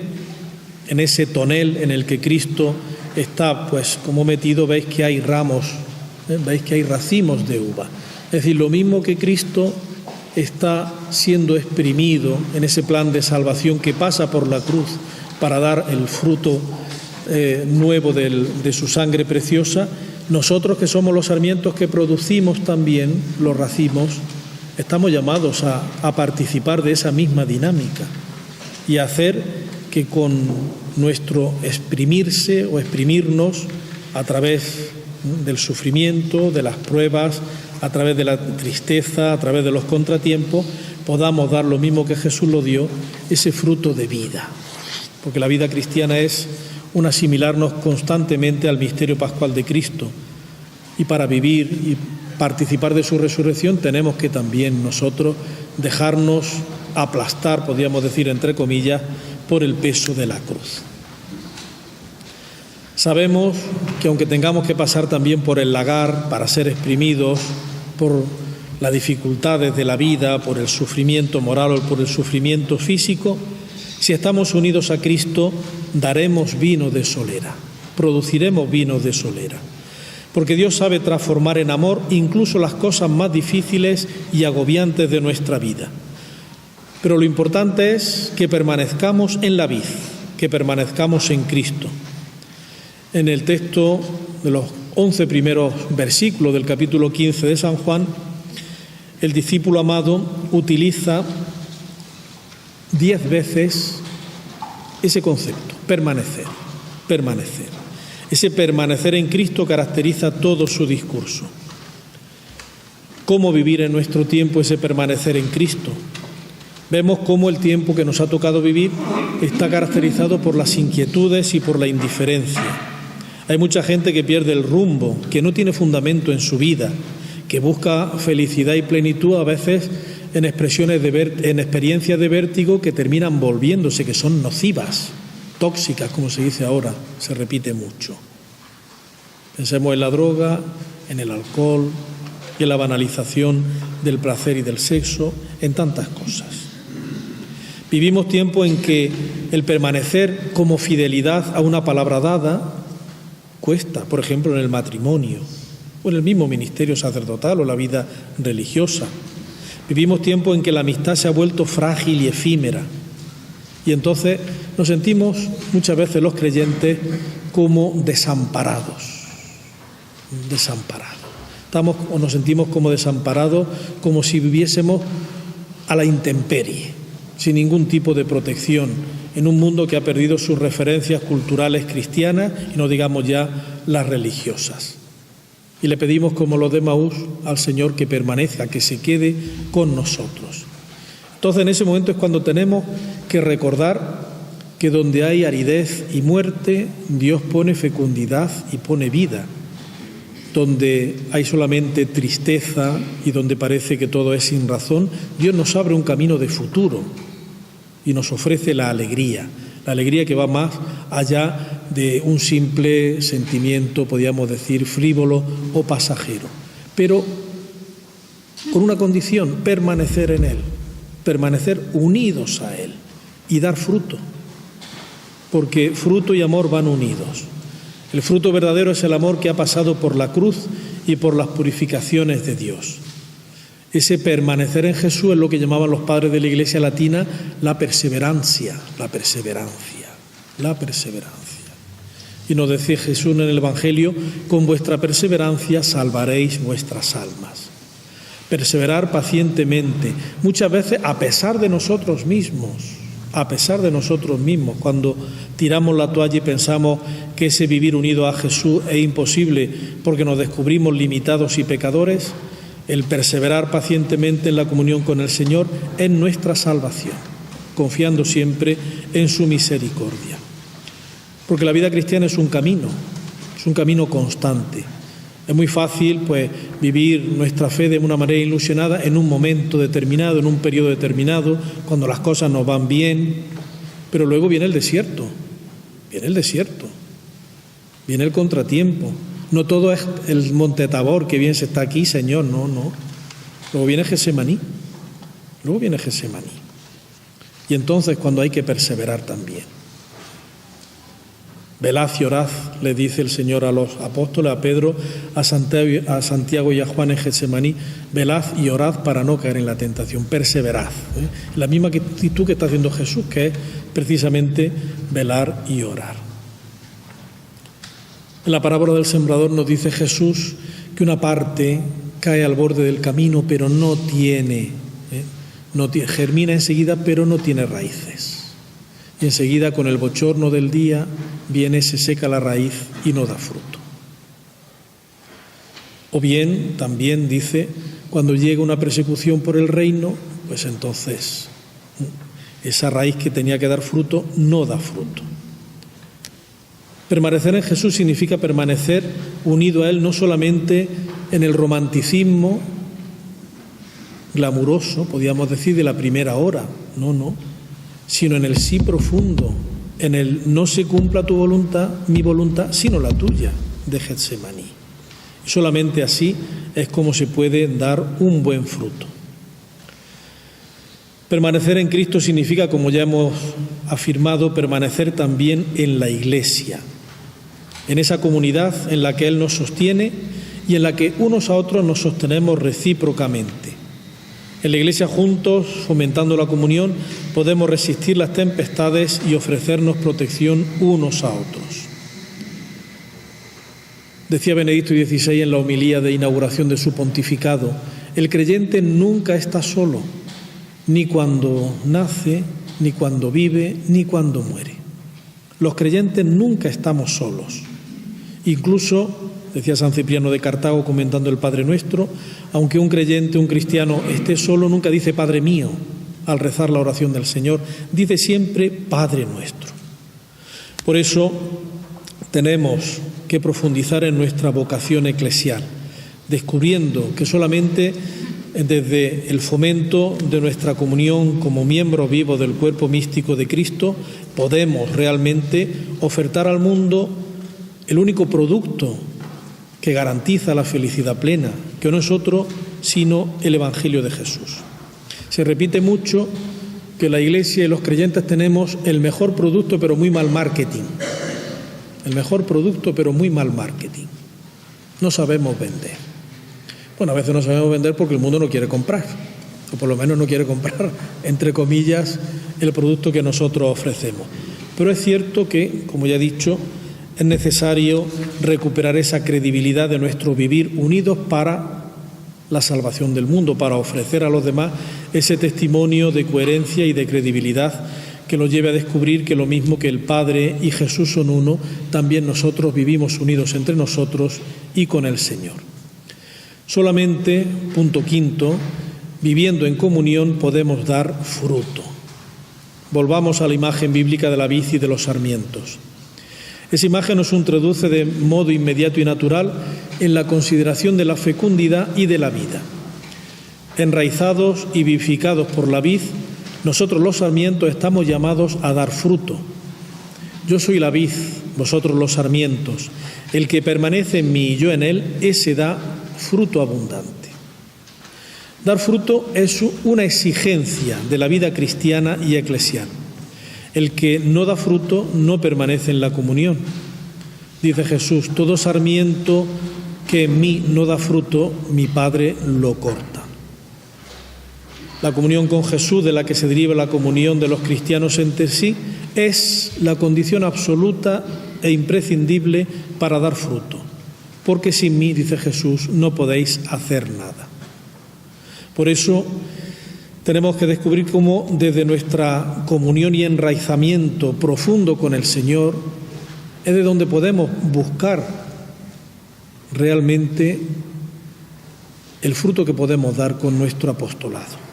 en ese tonel en el que Cristo está pues como metido, veis que hay ramos, veis que hay racimos de uva. Es decir, lo mismo que Cristo está siendo exprimido en ese plan de salvación que pasa por la cruz para dar el fruto nuevo de su sangre preciosa, nosotros que somos los sarmientos que producimos también los racimos, estamos llamados a participar de esa misma dinámica y a hacer que con nuestro exprimirse o exprimirnos a través del sufrimiento, de las pruebas, a través de la tristeza, a través de los contratiempos, podamos dar lo mismo que Jesús lo dio, ese fruto de vida. Porque la vida cristiana es un asimilarnos constantemente al misterio pascual de Cristo. Y para vivir y participar de su resurrección tenemos que también nosotros dejarnos aplastar, podríamos decir entre comillas, por el peso de la cruz. Sabemos que aunque tengamos que pasar también por el lagar para ser exprimidos, por las dificultades de la vida, por el sufrimiento moral o por el sufrimiento físico, si estamos unidos a Cristo, daremos vino de solera, produciremos vino de solera. Porque Dios sabe transformar en amor incluso las cosas más difíciles y agobiantes de nuestra vida. Pero lo importante es que permanezcamos en la vid, que permanezcamos en Cristo. En el texto de los 11 primeros versículos del capítulo 15 de San Juan, el discípulo amado utiliza 10 veces ese concepto, permanecer, permanecer. Ese permanecer en Cristo caracteriza todo su discurso. ¿Cómo vivir en nuestro tiempo ese permanecer en Cristo? Vemos cómo el tiempo que nos ha tocado vivir está caracterizado por las inquietudes y por la indiferencia. Hay mucha gente que pierde el rumbo, que no tiene fundamento en su vida, que busca felicidad y plenitud a veces en expresiones en experiencias de vértigo que terminan volviéndose, que son nocivas, tóxicas, como se dice ahora, se repite mucho. Pensemos en la droga, en el alcohol y en la banalización del placer y del sexo, en tantas cosas. Vivimos tiempo en que el permanecer como fidelidad a una palabra dada cuesta, por ejemplo, en el matrimonio o en el mismo ministerio sacerdotal o la vida religiosa. Vivimos tiempo en que la amistad se ha vuelto frágil y efímera y entonces nos sentimos muchas veces los creyentes como desamparados. Nos sentimos como desamparados, como si viviésemos a la intemperie. sin ningún tipo de protección, en un mundo que ha perdido sus referencias culturales cristianas y no digamos ya las religiosas. Y le pedimos, como los de Emaús, al Señor que permanezca, que se quede con nosotros. Entonces, en ese momento es cuando tenemos que recordar que donde hay aridez y muerte, Dios pone fecundidad y pone vida. Donde hay solamente tristeza y donde parece que todo es sin razón, Dios nos abre un camino de futuro y nos ofrece la alegría que va más allá de un simple sentimiento, podríamos decir, frívolo o pasajero. Pero con una condición: permanecer en Él, permanecer unidos a Él y dar fruto, porque fruto y amor van unidos. El fruto verdadero es el amor que ha pasado por la cruz y por las purificaciones de Dios. Ese permanecer en Jesús es lo que llamaban los padres de la Iglesia latina la perseverancia, la perseverancia, la perseverancia. Y nos decía Jesús en el Evangelio: con vuestra perseverancia salvaréis vuestras almas. Perseverar pacientemente, muchas veces a pesar de nosotros mismos, cuando tiramos la toalla y pensamos que ese vivir unido a Jesús es imposible porque nos descubrimos limitados y pecadores. El perseverar pacientemente en la comunión con el Señor es nuestra salvación, confiando siempre en su misericordia. Porque la vida cristiana es un camino constante. Es muy fácil, pues, vivir nuestra fe de una manera ilusionada en un momento determinado, en un periodo determinado, cuando las cosas nos van bien, pero luego viene el desierto, viene el contratiempo. No todo es el monte Tabor, que bien se está aquí, Señor, no. Luego viene Getsemaní. Y entonces cuando hay que perseverar también. Velad y orad, le dice el Señor a los apóstoles, a Pedro, a Santiago y a Juan en Getsemaní: velad y orad para no caer en la tentación, perseverad. La misma actitud que está haciendo Jesús, que es precisamente velar y orar. En la parábola del sembrador nos dice Jesús que una parte cae al borde del camino, pero no tiene, germina enseguida, pero no tiene raíces. Y enseguida, con el bochorno del día, viene, se seca la raíz y no da fruto. O bien, también dice, cuando llega una persecución por el reino, pues entonces esa raíz que tenía que dar fruto no da fruto. Permanecer en Jesús significa permanecer unido a Él, no solamente en el romanticismo glamuroso, podríamos decir, de la primera hora, no, sino en el sí profundo, en el no se cumpla tu voluntad, mi voluntad, sino la tuya, de Getsemaní. Y solamente así es como se puede dar un buen fruto. Permanecer en Cristo significa, como ya hemos afirmado, permanecer también en la Iglesia, en esa comunidad en la que Él nos sostiene y en la que unos a otros nos sostenemos recíprocamente. En la Iglesia, juntos, fomentando la comunión, podemos resistir las tempestades y ofrecernos protección unos a otros. Decía Benedicto XVI en la homilía de inauguración de su pontificado: el creyente nunca está solo, ni cuando nace, ni cuando vive, ni cuando muere. Los creyentes nunca estamos solos. Incluso, decía San Cipriano de Cartago comentando el Padre Nuestro, aunque un creyente, un cristiano, esté solo, nunca dice Padre mío al rezar la oración del Señor, dice siempre Padre Nuestro. Por eso tenemos que profundizar en nuestra vocación eclesial, descubriendo que solamente desde el fomento de nuestra comunión como miembros vivos del cuerpo místico de Cristo podemos realmente ofertar al mundo el único producto que garantiza la felicidad plena, que no es otro sino el Evangelio de Jesús. Se repite mucho que la Iglesia y los creyentes tenemos el mejor producto pero muy mal marketing. El mejor producto pero muy mal marketing. No sabemos vender. Bueno, a veces no sabemos vender porque el mundo no quiere comprar, o por lo menos no quiere comprar, entre comillas, el producto que nosotros ofrecemos. Pero es cierto que, como ya he dicho, es necesario recuperar esa credibilidad de nuestro vivir unidos para la salvación del mundo, para ofrecer a los demás ese testimonio de coherencia y de credibilidad que nos lleve a descubrir que lo mismo que el Padre y Jesús son uno, también nosotros vivimos unidos entre nosotros y con el Señor. Solamente, punto quinto, viviendo en comunión podemos dar fruto. Volvamos a la imagen bíblica de la vid y de los sarmientos. Esa imagen nos introduce de modo inmediato y natural en la consideración de la fecundidad y de la vida. Enraizados y vivificados por la vid, nosotros los sarmientos estamos llamados a dar fruto. Yo soy la vid, vosotros los sarmientos. El que permanece en mí y yo en él, ese da fruto abundante. Dar fruto es una exigencia de la vida cristiana y eclesial. El que no da fruto no permanece en la comunión. Dice Jesús, todo sarmiento que en mí no da fruto, mi Padre lo corta. La comunión con Jesús, de la que se deriva la comunión de los cristianos entre sí, es la condición absoluta e imprescindible para dar fruto. Porque sin mí, dice Jesús, no podéis hacer nada. Por eso tenemos que descubrir cómo desde nuestra comunión y enraizamiento profundo con el Señor es de donde podemos buscar realmente el fruto que podemos dar con nuestro apostolado.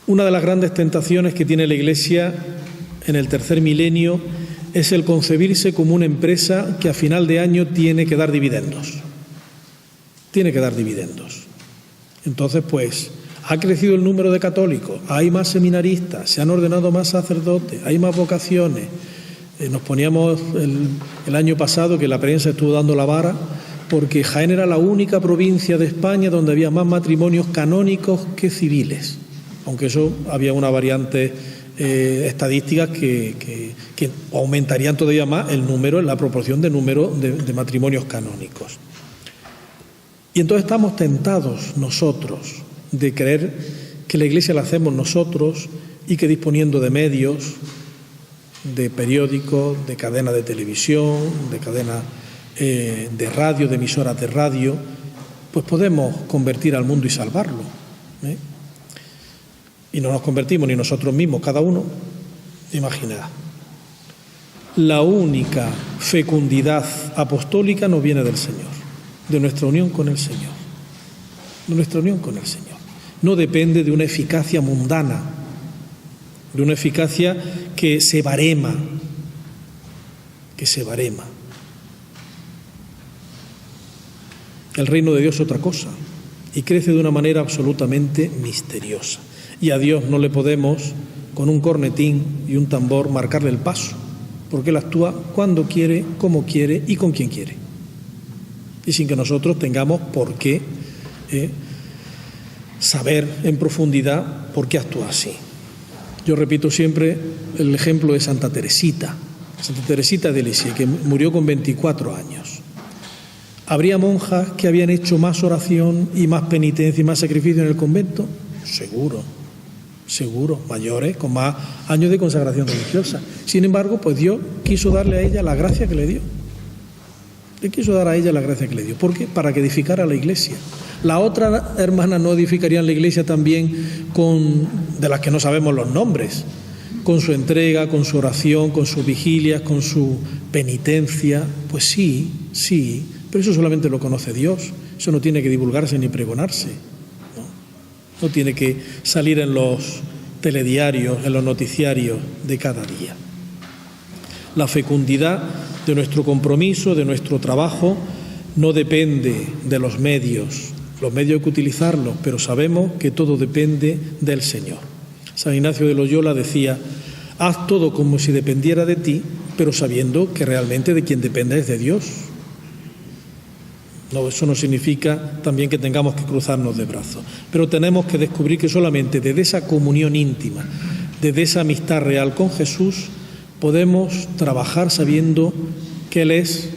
Una de las grandes tentaciones que tiene la Iglesia en el tercer milenio es el concebirse como una empresa que a final de año tiene que dar dividendos. Tiene que dar dividendos. Entonces, pues, ha crecido el número de católicos, hay más seminaristas, se han ordenado más sacerdotes, hay más vocaciones. Nos poníamos el año pasado que la prensa estuvo dando la vara porque Jaén era la única provincia de España donde había más matrimonios canónicos que civiles. Aunque eso había una variante estadísticas que aumentarían todavía más el número, la proporción de número de matrimonios canónicos. Y entonces estamos tentados nosotros de creer que la Iglesia la hacemos nosotros y que disponiendo de medios, de periódicos, de cadena de televisión, de cadena de radio, de emisoras de radio, pues podemos convertir al mundo y salvarlo. Y no nos convertimos ni nosotros mismos, cada uno. Imaginad. La única fecundidad apostólica nos viene del Señor, de nuestra unión con el Señor. De nuestra unión con el Señor. No depende de una eficacia mundana, de una eficacia que se barema. El reino de Dios es otra cosa y crece de una manera absolutamente misteriosa. Y a Dios no le podemos, con un cornetín y un tambor, marcarle el paso, porque Él actúa cuando quiere, como quiere y con quien quiere. Y sin que nosotros tengamos por qué saber en profundidad por qué actúa así. Yo repito siempre el ejemplo de Santa Teresita de Lisieux, que murió con 24 años. ¿Habría monjas que habían hecho más oración y más penitencia y más sacrificio en el convento? Seguro, mayores, con más años de consagración religiosa. Sin embargo, pues Dios quiso darle a ella la gracia que le dio. Le quiso dar a ella la gracia que le dio. ¿Por qué? Para que edificara la Iglesia. La otra hermana no edificarían la Iglesia también de las que no sabemos los nombres, con su entrega, con su oración, con sus vigilias, con su penitencia. Pues sí, pero eso solamente lo conoce Dios. Eso no tiene que divulgarse ni pregonarse. No tiene que salir en los telediarios, en los noticiarios de cada día. La fecundidad de nuestro compromiso, de nuestro trabajo, no depende de los medios hay que utilizarlos, pero sabemos que todo depende del Señor. San Ignacio de Loyola decía, haz todo como si dependiera de ti, pero sabiendo que realmente de quien depende es de Dios. No, eso no significa también que tengamos que cruzarnos de brazos, pero tenemos que descubrir que solamente desde esa comunión íntima, desde esa amistad real con Jesús, podemos trabajar sabiendo que Él es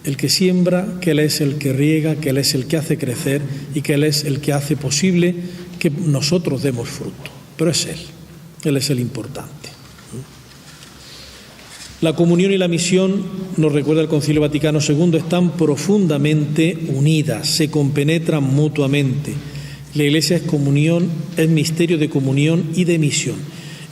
el que siembra, que Él es el que riega, que Él es el que hace crecer y que Él es el que hace posible que nosotros demos fruto. Pero es Él es el importante. La comunión y la misión, nos recuerda el Concilio Vaticano II, están profundamente unidas, se compenetran mutuamente. La Iglesia es comunión, es misterio de comunión y de misión.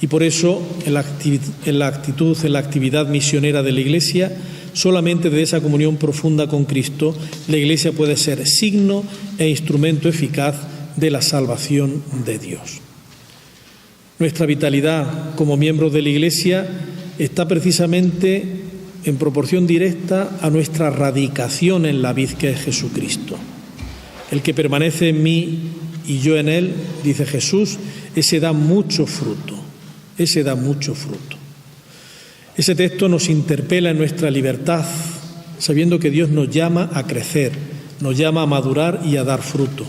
Y por eso, en la actividad misionera de la Iglesia, solamente de esa comunión profunda con Cristo, la Iglesia puede ser signo e instrumento eficaz de la salvación de Dios. Nuestra vitalidad como miembros de la Iglesia está precisamente en proporción directa a nuestra radicación en la vid que es Jesucristo. El que permanece en mí y yo en él, dice Jesús, ese da mucho fruto, ese da mucho fruto. Ese texto nos interpela en nuestra libertad, sabiendo que Dios nos llama a crecer, nos llama a madurar y a dar fruto.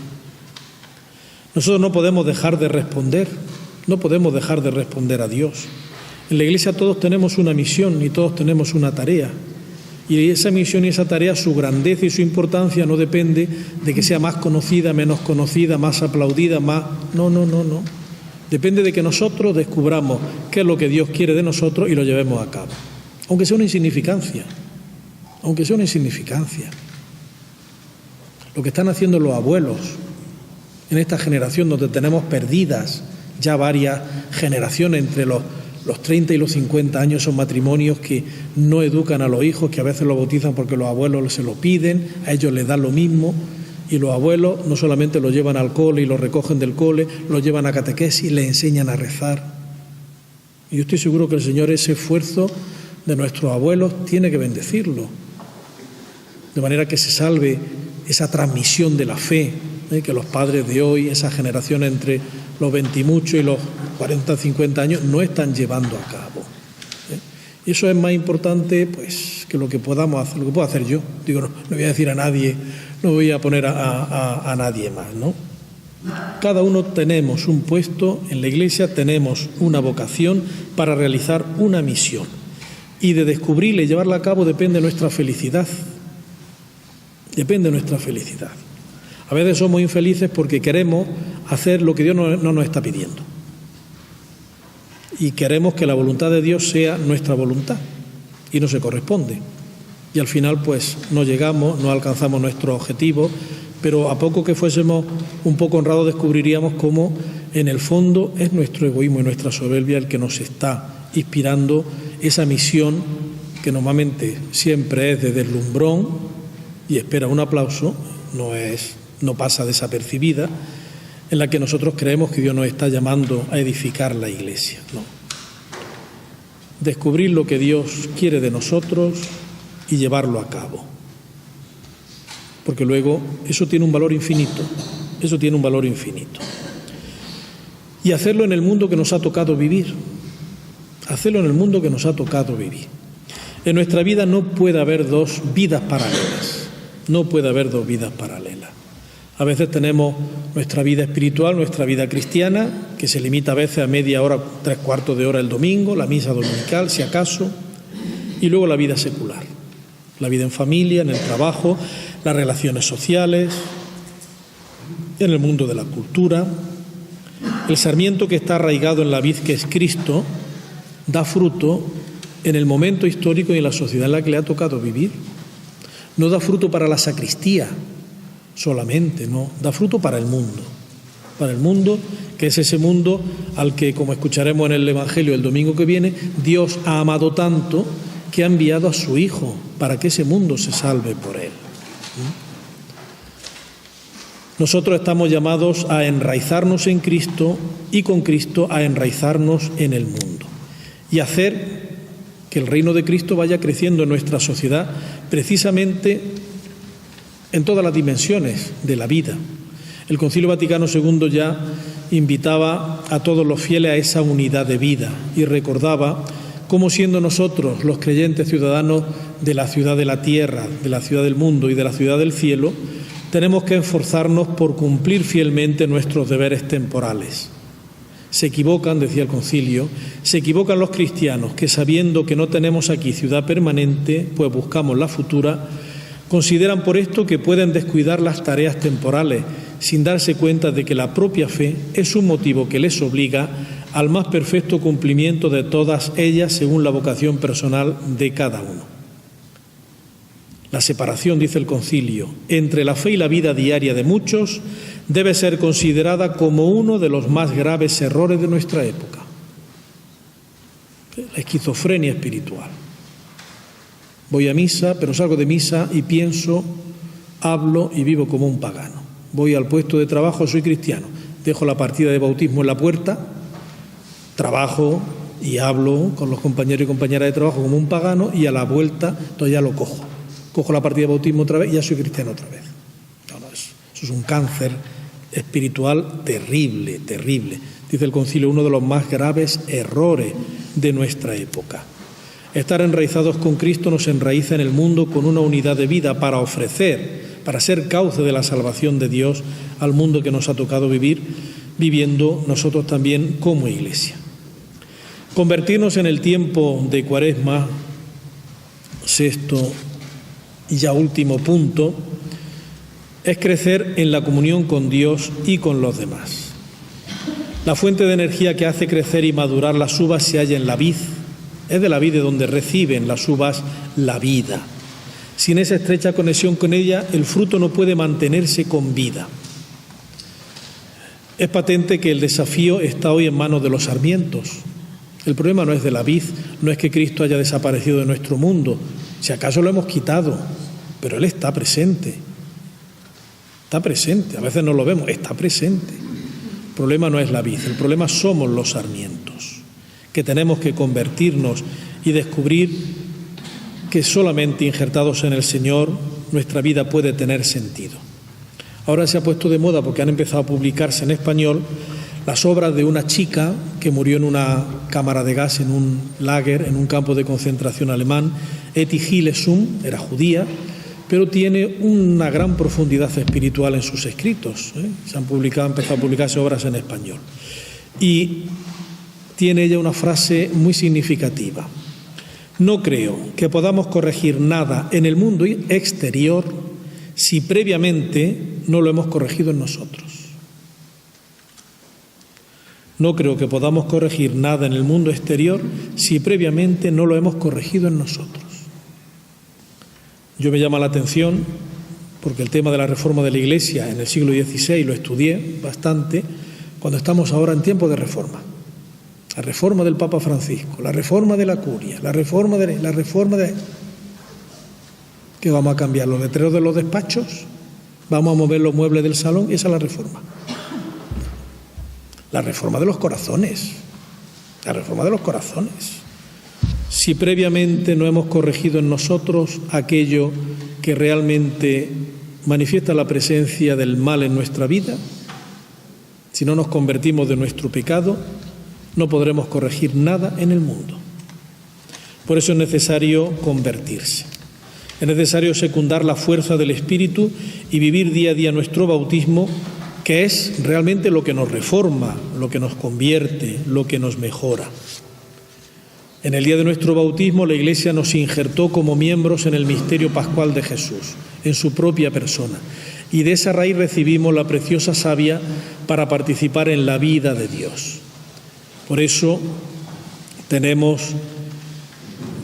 Nosotros no podemos dejar de responder, no podemos dejar de responder a Dios. En la Iglesia todos tenemos una misión y todos tenemos una tarea. Y esa misión y esa tarea, su grandeza y su importancia no depende de que sea más conocida, menos conocida, más aplaudida, más... No. Depende de que nosotros descubramos qué es lo que Dios quiere de nosotros y lo llevemos a cabo. Aunque sea una insignificancia. Aunque sea una insignificancia. Lo que están haciendo los abuelos en esta generación donde tenemos perdidas ya varias generaciones entre los 30 y los 50 años, son matrimonios que no educan a los hijos, que a veces los bautizan porque los abuelos se lo piden, a ellos les dan lo mismo, y los abuelos no solamente los llevan al cole y los recogen del cole, los llevan a catequesis, les enseñan a rezar. Y yo estoy seguro que el Señor ese esfuerzo de nuestros abuelos tiene que bendecirlo, de manera que se salve esa transmisión de la fe, que los padres de hoy, esa generación entre los 20 y mucho y los 40, 50 años, no están llevando a cabo. Y eso es más importante pues que lo que podamos hacer, lo que puedo hacer yo. Digo, no voy a decir a nadie, no voy a poner a nadie más, ¿no? Cada uno tenemos un puesto en la Iglesia, tenemos una vocación para realizar una misión. Y de descubrirla y llevarla a cabo depende nuestra felicidad. Depende nuestra felicidad. A veces somos infelices porque queremos hacer lo que Dios no nos está pidiendo. Y queremos que la voluntad de Dios sea nuestra voluntad. Y no se corresponde. Y al final, pues, no llegamos, no alcanzamos nuestros objetivos, pero a poco que fuésemos un poco honrados descubriríamos cómo, en el fondo, es nuestro egoísmo y nuestra soberbia el que nos está inspirando esa misión que normalmente siempre es de deslumbrón y espera un aplauso, no pasa desapercibida, en la que nosotros creemos que Dios nos está llamando a edificar la Iglesia. No. Descubrir lo que Dios quiere de nosotros y llevarlo a cabo. Porque luego eso tiene un valor infinito, eso tiene un valor infinito. Y hacerlo en el mundo que nos ha tocado vivir, hacerlo en el mundo que nos ha tocado vivir. En nuestra vida no puede haber dos vidas paralelas, no puede haber dos vidas paralelas. A veces tenemos nuestra vida espiritual, nuestra vida cristiana, que se limita a veces a media hora, 3/4 de hora el domingo, la misa dominical, si acaso, y luego la vida secular, la vida en familia, en el trabajo, las relaciones sociales, en el mundo de la cultura. El sarmiento que está arraigado en la vid que es Cristo da fruto en el momento histórico y en la sociedad en la que le ha tocado vivir. No da fruto para la sacristía solamente, no, da fruto para el mundo, que es ese mundo al que, como escucharemos en el Evangelio el domingo que viene, Dios ha amado tanto que ha enviado a su Hijo para que ese mundo se salve por él. Nosotros estamos llamados a enraizarnos en Cristo y con Cristo a enraizarnos en el mundo y hacer que el reino de Cristo vaya creciendo en nuestra sociedad precisamente en todas las dimensiones de la vida. El Concilio Vaticano II ya invitaba a todos los fieles a esa unidad de vida y recordaba cómo, siendo nosotros los creyentes ciudadanos de la ciudad de la tierra, de la ciudad del mundo y de la ciudad del cielo, tenemos que esforzarnos por cumplir fielmente nuestros deberes temporales. Se equivocan, decía el concilio, se equivocan los cristianos que, sabiendo que no tenemos aquí ciudad permanente, pues buscamos la futura, consideran por esto que pueden descuidar las tareas temporales, sin darse cuenta de que la propia fe es un motivo que les obliga al más perfecto cumplimiento de todas ellas según la vocación personal de cada uno. La separación, dice el concilio, entre la fe y la vida diaria de muchos debe ser considerada como uno de los más graves errores de nuestra época. La esquizofrenia espiritual. Voy a misa, pero salgo de misa y pienso, hablo y vivo como un pagano. Voy al puesto de trabajo, soy cristiano. Dejo la partida de bautismo en la puerta, trabajo y hablo con los compañeros y compañeras de trabajo como un pagano, y a la vuelta entonces ya lo cojo. Cojo la partida de bautismo otra vez y ya soy cristiano otra vez. Eso es un cáncer espiritual terrible, terrible. Dice el Concilio, uno de los más graves errores de nuestra época. Estar enraizados con Cristo nos enraiza en el mundo con una unidad de vida para ofrecer, para ser cauce de la salvación de Dios al mundo que nos ha tocado vivir, viviendo nosotros también como Iglesia. Convertirnos en el tiempo de Cuaresma, sexto y ya último punto, es crecer en la comunión con Dios y con los demás. La fuente de energía que hace crecer y madurar las uvas se halla en la vid. Es de la vid de donde reciben las uvas la vida. Sin esa estrecha conexión con ella, el fruto no puede mantenerse con vida. Es patente que el desafío está hoy en manos de los sarmientos. El problema no es de la vid, no es que Cristo haya desaparecido de nuestro mundo. Si acaso lo hemos quitado, pero Él está presente. Está presente, a veces no lo vemos, está presente. El problema no es la vid, el problema somos los sarmientos, que tenemos que convertirnos y descubrir que solamente injertados en el Señor nuestra vida puede tener sentido. Ahora se ha puesto de moda, porque han empezado a publicarse en español, las obras de una chica que murió en una cámara de gas, en un lager, en un campo de concentración alemán. Etty Hillesum era judía, pero tiene una gran profundidad espiritual en sus escritos. Han empezado a publicarse obras en español. Y tiene ella una frase muy significativa. No creo que podamos corregir nada en el mundo exterior si previamente no lo hemos corregido en nosotros. No creo que podamos corregir nada en el mundo exterior si previamente no lo hemos corregido en nosotros. Yo me llama la atención, porque el tema de la reforma de la Iglesia en el siglo XVI lo estudié bastante, cuando estamos ahora en tiempo de reforma. La reforma del Papa Francisco, la reforma de la curia, la reforma de... ¿Qué vamos a cambiar? ¿Los letreros de los despachos? ¿Vamos a mover los muebles del salón? Esa es la reforma. La reforma de los corazones. La reforma de los corazones. Si previamente no hemos corregido en nosotros aquello que realmente manifiesta la presencia del mal en nuestra vida, si no nos convertimos de nuestro pecado, no podremos corregir nada en el mundo. Por eso es necesario convertirse. Es necesario secundar la fuerza del Espíritu y vivir día a día nuestro bautismo, que es realmente lo que nos reforma, lo que nos convierte, lo que nos mejora. En el día de nuestro bautismo, la Iglesia nos injertó como miembros en el misterio pascual de Jesús, en su propia persona, y de esa raíz recibimos la preciosa savia para participar en la vida de Dios. Por eso tenemos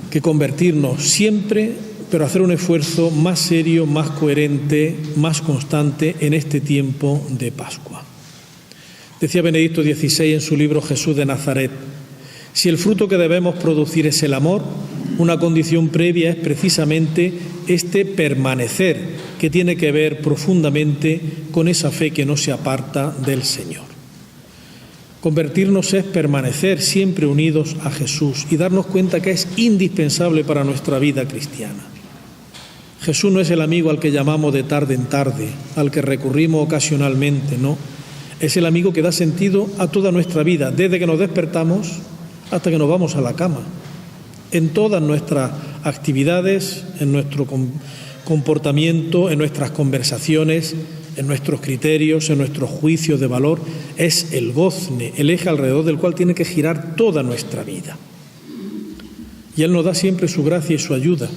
que convertirnos siempre, pero hacer un esfuerzo más serio, más coherente, más constante en este tiempo de Pascua. Decía Benedicto XVI en su libro Jesús de Nazaret: si el fruto que debemos producir es el amor, una condición previa es precisamente este permanecer, que tiene que ver profundamente con esa fe que no se aparta del Señor. Convertirnos es permanecer siempre unidos a Jesús y darnos cuenta que es indispensable para nuestra vida cristiana. Jesús no es el amigo al que llamamos de tarde en tarde, al que recurrimos ocasionalmente, no. Es el amigo que da sentido a toda nuestra vida, desde que nos despertamos hasta que nos vamos a la cama. En todas nuestras actividades, en nuestro comportamiento, en nuestras conversaciones, en nuestros criterios, en nuestros juicios de valor, es el gozne, el eje alrededor del cual tiene que girar toda nuestra vida. Y Él nos da siempre su gracia y su ayuda.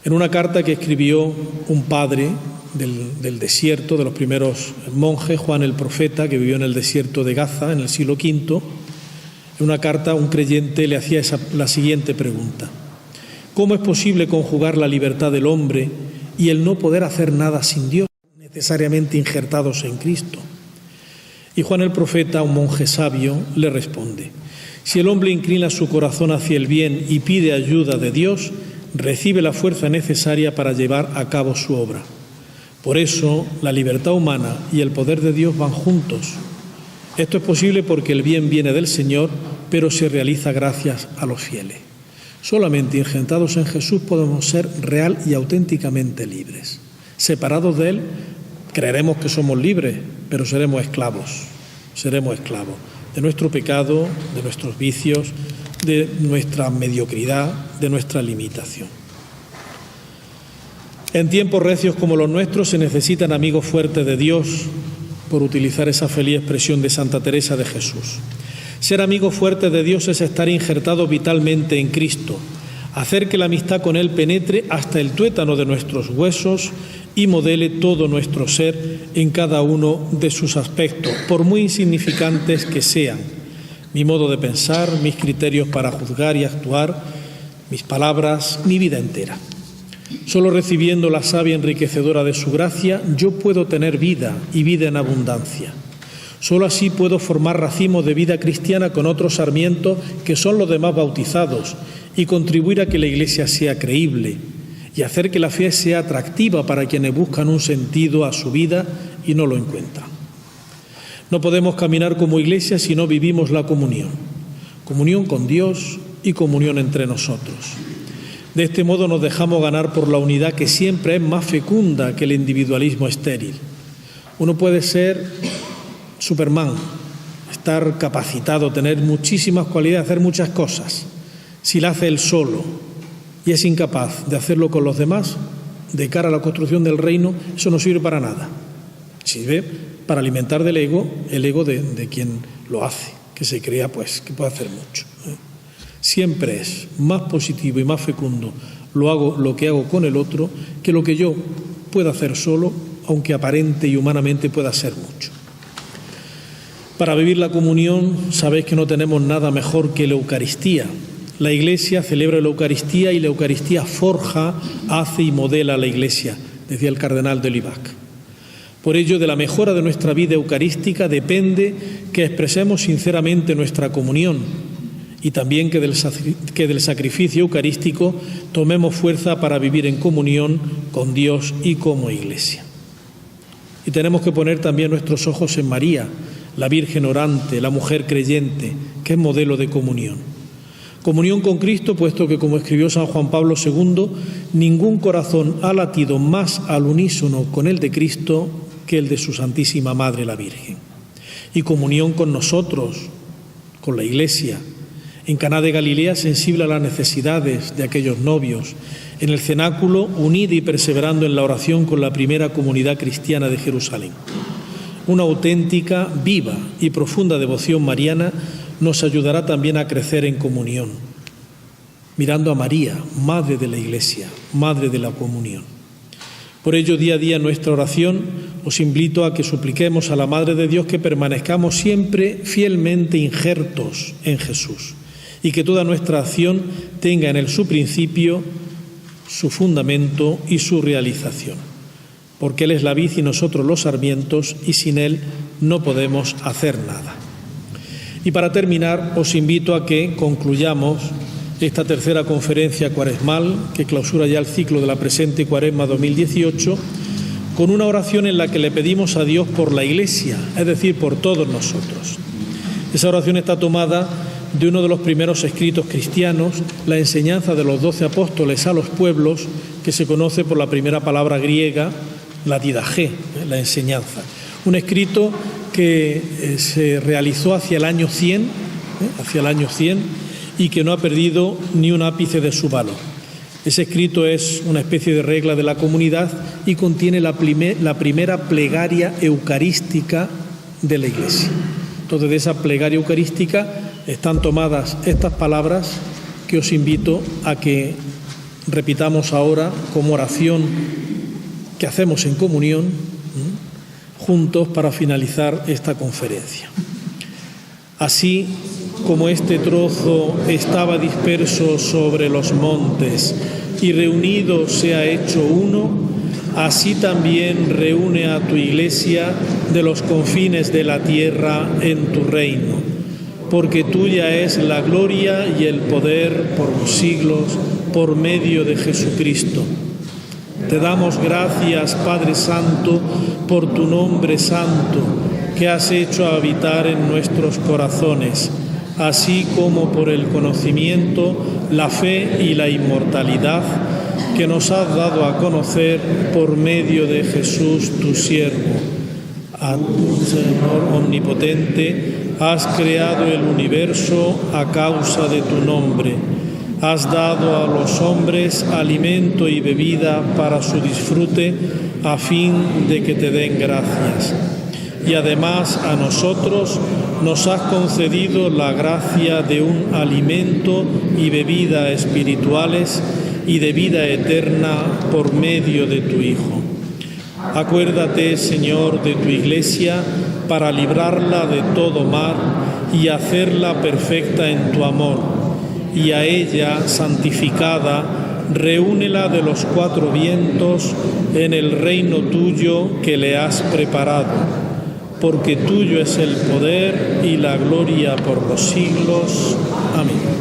En una carta que escribió un padre del desierto, de los primeros monjes, Juan el Profeta, que vivió en el desierto de Gaza en el siglo V, en una carta un creyente le hacía la siguiente pregunta: ¿cómo es posible conjugar la libertad del hombre y el no poder hacer nada sin Dios? necesariamente injertados en Cristo. Y Juan el profeta, un monje sabio, le responde: si el hombre inclina su corazón hacia el bien y pide ayuda de Dios, recibe la fuerza necesaria para llevar a cabo su obra. Por eso, la libertad humana y el poder de Dios van juntos. Esto es posible porque el bien viene del Señor, pero se realiza gracias a los fieles. Solamente injertados en Jesús podemos ser real y auténticamente libres. Separados de Él, creeremos que somos libres, pero seremos esclavos de nuestro pecado, de nuestros vicios, de nuestra mediocridad, de nuestra limitación. En tiempos recios como los nuestros se necesitan amigos fuertes de Dios, por utilizar esa feliz expresión de Santa Teresa de Jesús. Ser amigos fuertes de Dios es estar injertados vitalmente en Cristo, hacer que la amistad con Él penetre hasta el tuétano de nuestros huesos y modele todo nuestro ser en cada uno de sus aspectos, por muy insignificantes que sean. Mi modo de pensar, mis criterios para juzgar y actuar, mis palabras, mi vida entera. Solo recibiendo la savia enriquecedora de su gracia, yo puedo tener vida y vida en abundancia. Solo así puedo formar racimos de vida cristiana con otros sarmientos que son los demás bautizados y contribuir a que la Iglesia sea creíble y hacer que la fe sea atractiva para quienes buscan un sentido a su vida y no lo encuentran. No podemos caminar como Iglesia si no vivimos la comunión. Comunión con Dios y comunión entre nosotros. De este modo nos dejamos ganar por la unidad que siempre es más fecunda que el individualismo estéril. Uno puede ser Superman, estar capacitado, tener muchísimas cualidades, hacer muchas cosas. Si la hace él solo y es incapaz de hacerlo con los demás, de cara a la construcción del reino, eso no sirve para nada. Sirve para alimentar el ego de quien lo hace, que se crea pues que puede hacer mucho. Siempre es más positivo y más fecundo lo que hago con el otro que lo que yo pueda hacer solo, aunque aparente y humanamente pueda ser mucho. Para vivir la comunión, sabéis que no tenemos nada mejor que la Eucaristía. La Iglesia celebra la Eucaristía y la Eucaristía forja, hace y modela a la Iglesia, decía el cardenal de Olivac. Por ello, de la mejora de nuestra vida eucarística depende que expresemos sinceramente nuestra comunión y también que del sacrificio eucarístico tomemos fuerza para vivir en comunión con Dios y como Iglesia. Y tenemos que poner también nuestros ojos en María, la Virgen orante, la mujer creyente, que es modelo de comunión. Comunión con Cristo, puesto que, como escribió San Juan Pablo II, ningún corazón ha latido más al unísono con el de Cristo que el de su Santísima Madre, la Virgen. Y comunión con nosotros, con la Iglesia. En Caná de Galilea, sensible a las necesidades de aquellos novios. En el cenáculo, unida y perseverando en la oración con la primera comunidad cristiana de Jerusalén. Una auténtica, viva y profunda devoción mariana nos ayudará también a crecer en comunión, mirando a María, Madre de la Iglesia, Madre de la comunión. Por ello, día a día en nuestra oración, os invito a que supliquemos a la Madre de Dios que permanezcamos siempre fielmente injertos en Jesús y que toda nuestra acción tenga en él su principio, su fundamento y su realización. Porque Él es la vid y nosotros los sarmientos, y sin Él no podemos hacer nada. Y para terminar, os invito a que concluyamos esta tercera conferencia cuaresmal, que clausura ya el ciclo de la presente Cuaresma 2018, con una oración en la que le pedimos a Dios por la Iglesia, es decir, por todos nosotros. Esa oración está tomada de uno de los primeros escritos cristianos, la enseñanza de los 12 apóstoles a los pueblos, que se conoce por la primera palabra griega, la didaché, la enseñanza. Un escrito que se realizó hacia el año 100, y que no ha perdido ni un ápice de su valor. Ese escrito es una especie de regla de la comunidad y contiene la primera plegaria eucarística de la Iglesia. Entonces, de esa plegaria eucarística están tomadas estas palabras que os invito a que repitamos ahora como oración que hacemos en comunión juntos para finalizar esta conferencia. Así como este trozo estaba disperso sobre los montes y reunido se ha hecho uno, así también reúne a tu Iglesia de los confines de la tierra en tu reino, porque tuya es la gloria y el poder por los siglos, por medio de Jesucristo. Te damos gracias, Padre Santo, por tu nombre santo, que has hecho habitar en nuestros corazones, así como por el conocimiento, la fe y la inmortalidad que nos has dado a conocer por medio de Jesús, tu siervo. A tu Señor omnipotente, has creado el universo a causa de tu nombre. Has dado a los hombres alimento y bebida para su disfrute, a fin de que te den gracias. Y además a nosotros nos has concedido la gracia de un alimento y bebida espirituales y de vida eterna por medio de tu Hijo. Acuérdate, Señor, de tu Iglesia para librarla de todo mal y hacerla perfecta en tu amor, y a ella, santificada, reúnela de los cuatro vientos en el reino tuyo que le has preparado, porque tuyo es el poder y la gloria por los siglos. Amén.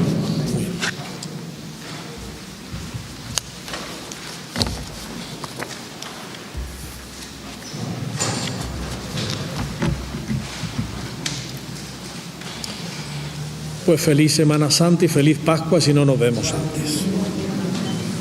Pues feliz Semana Santa y feliz Pascua si no nos vemos antes.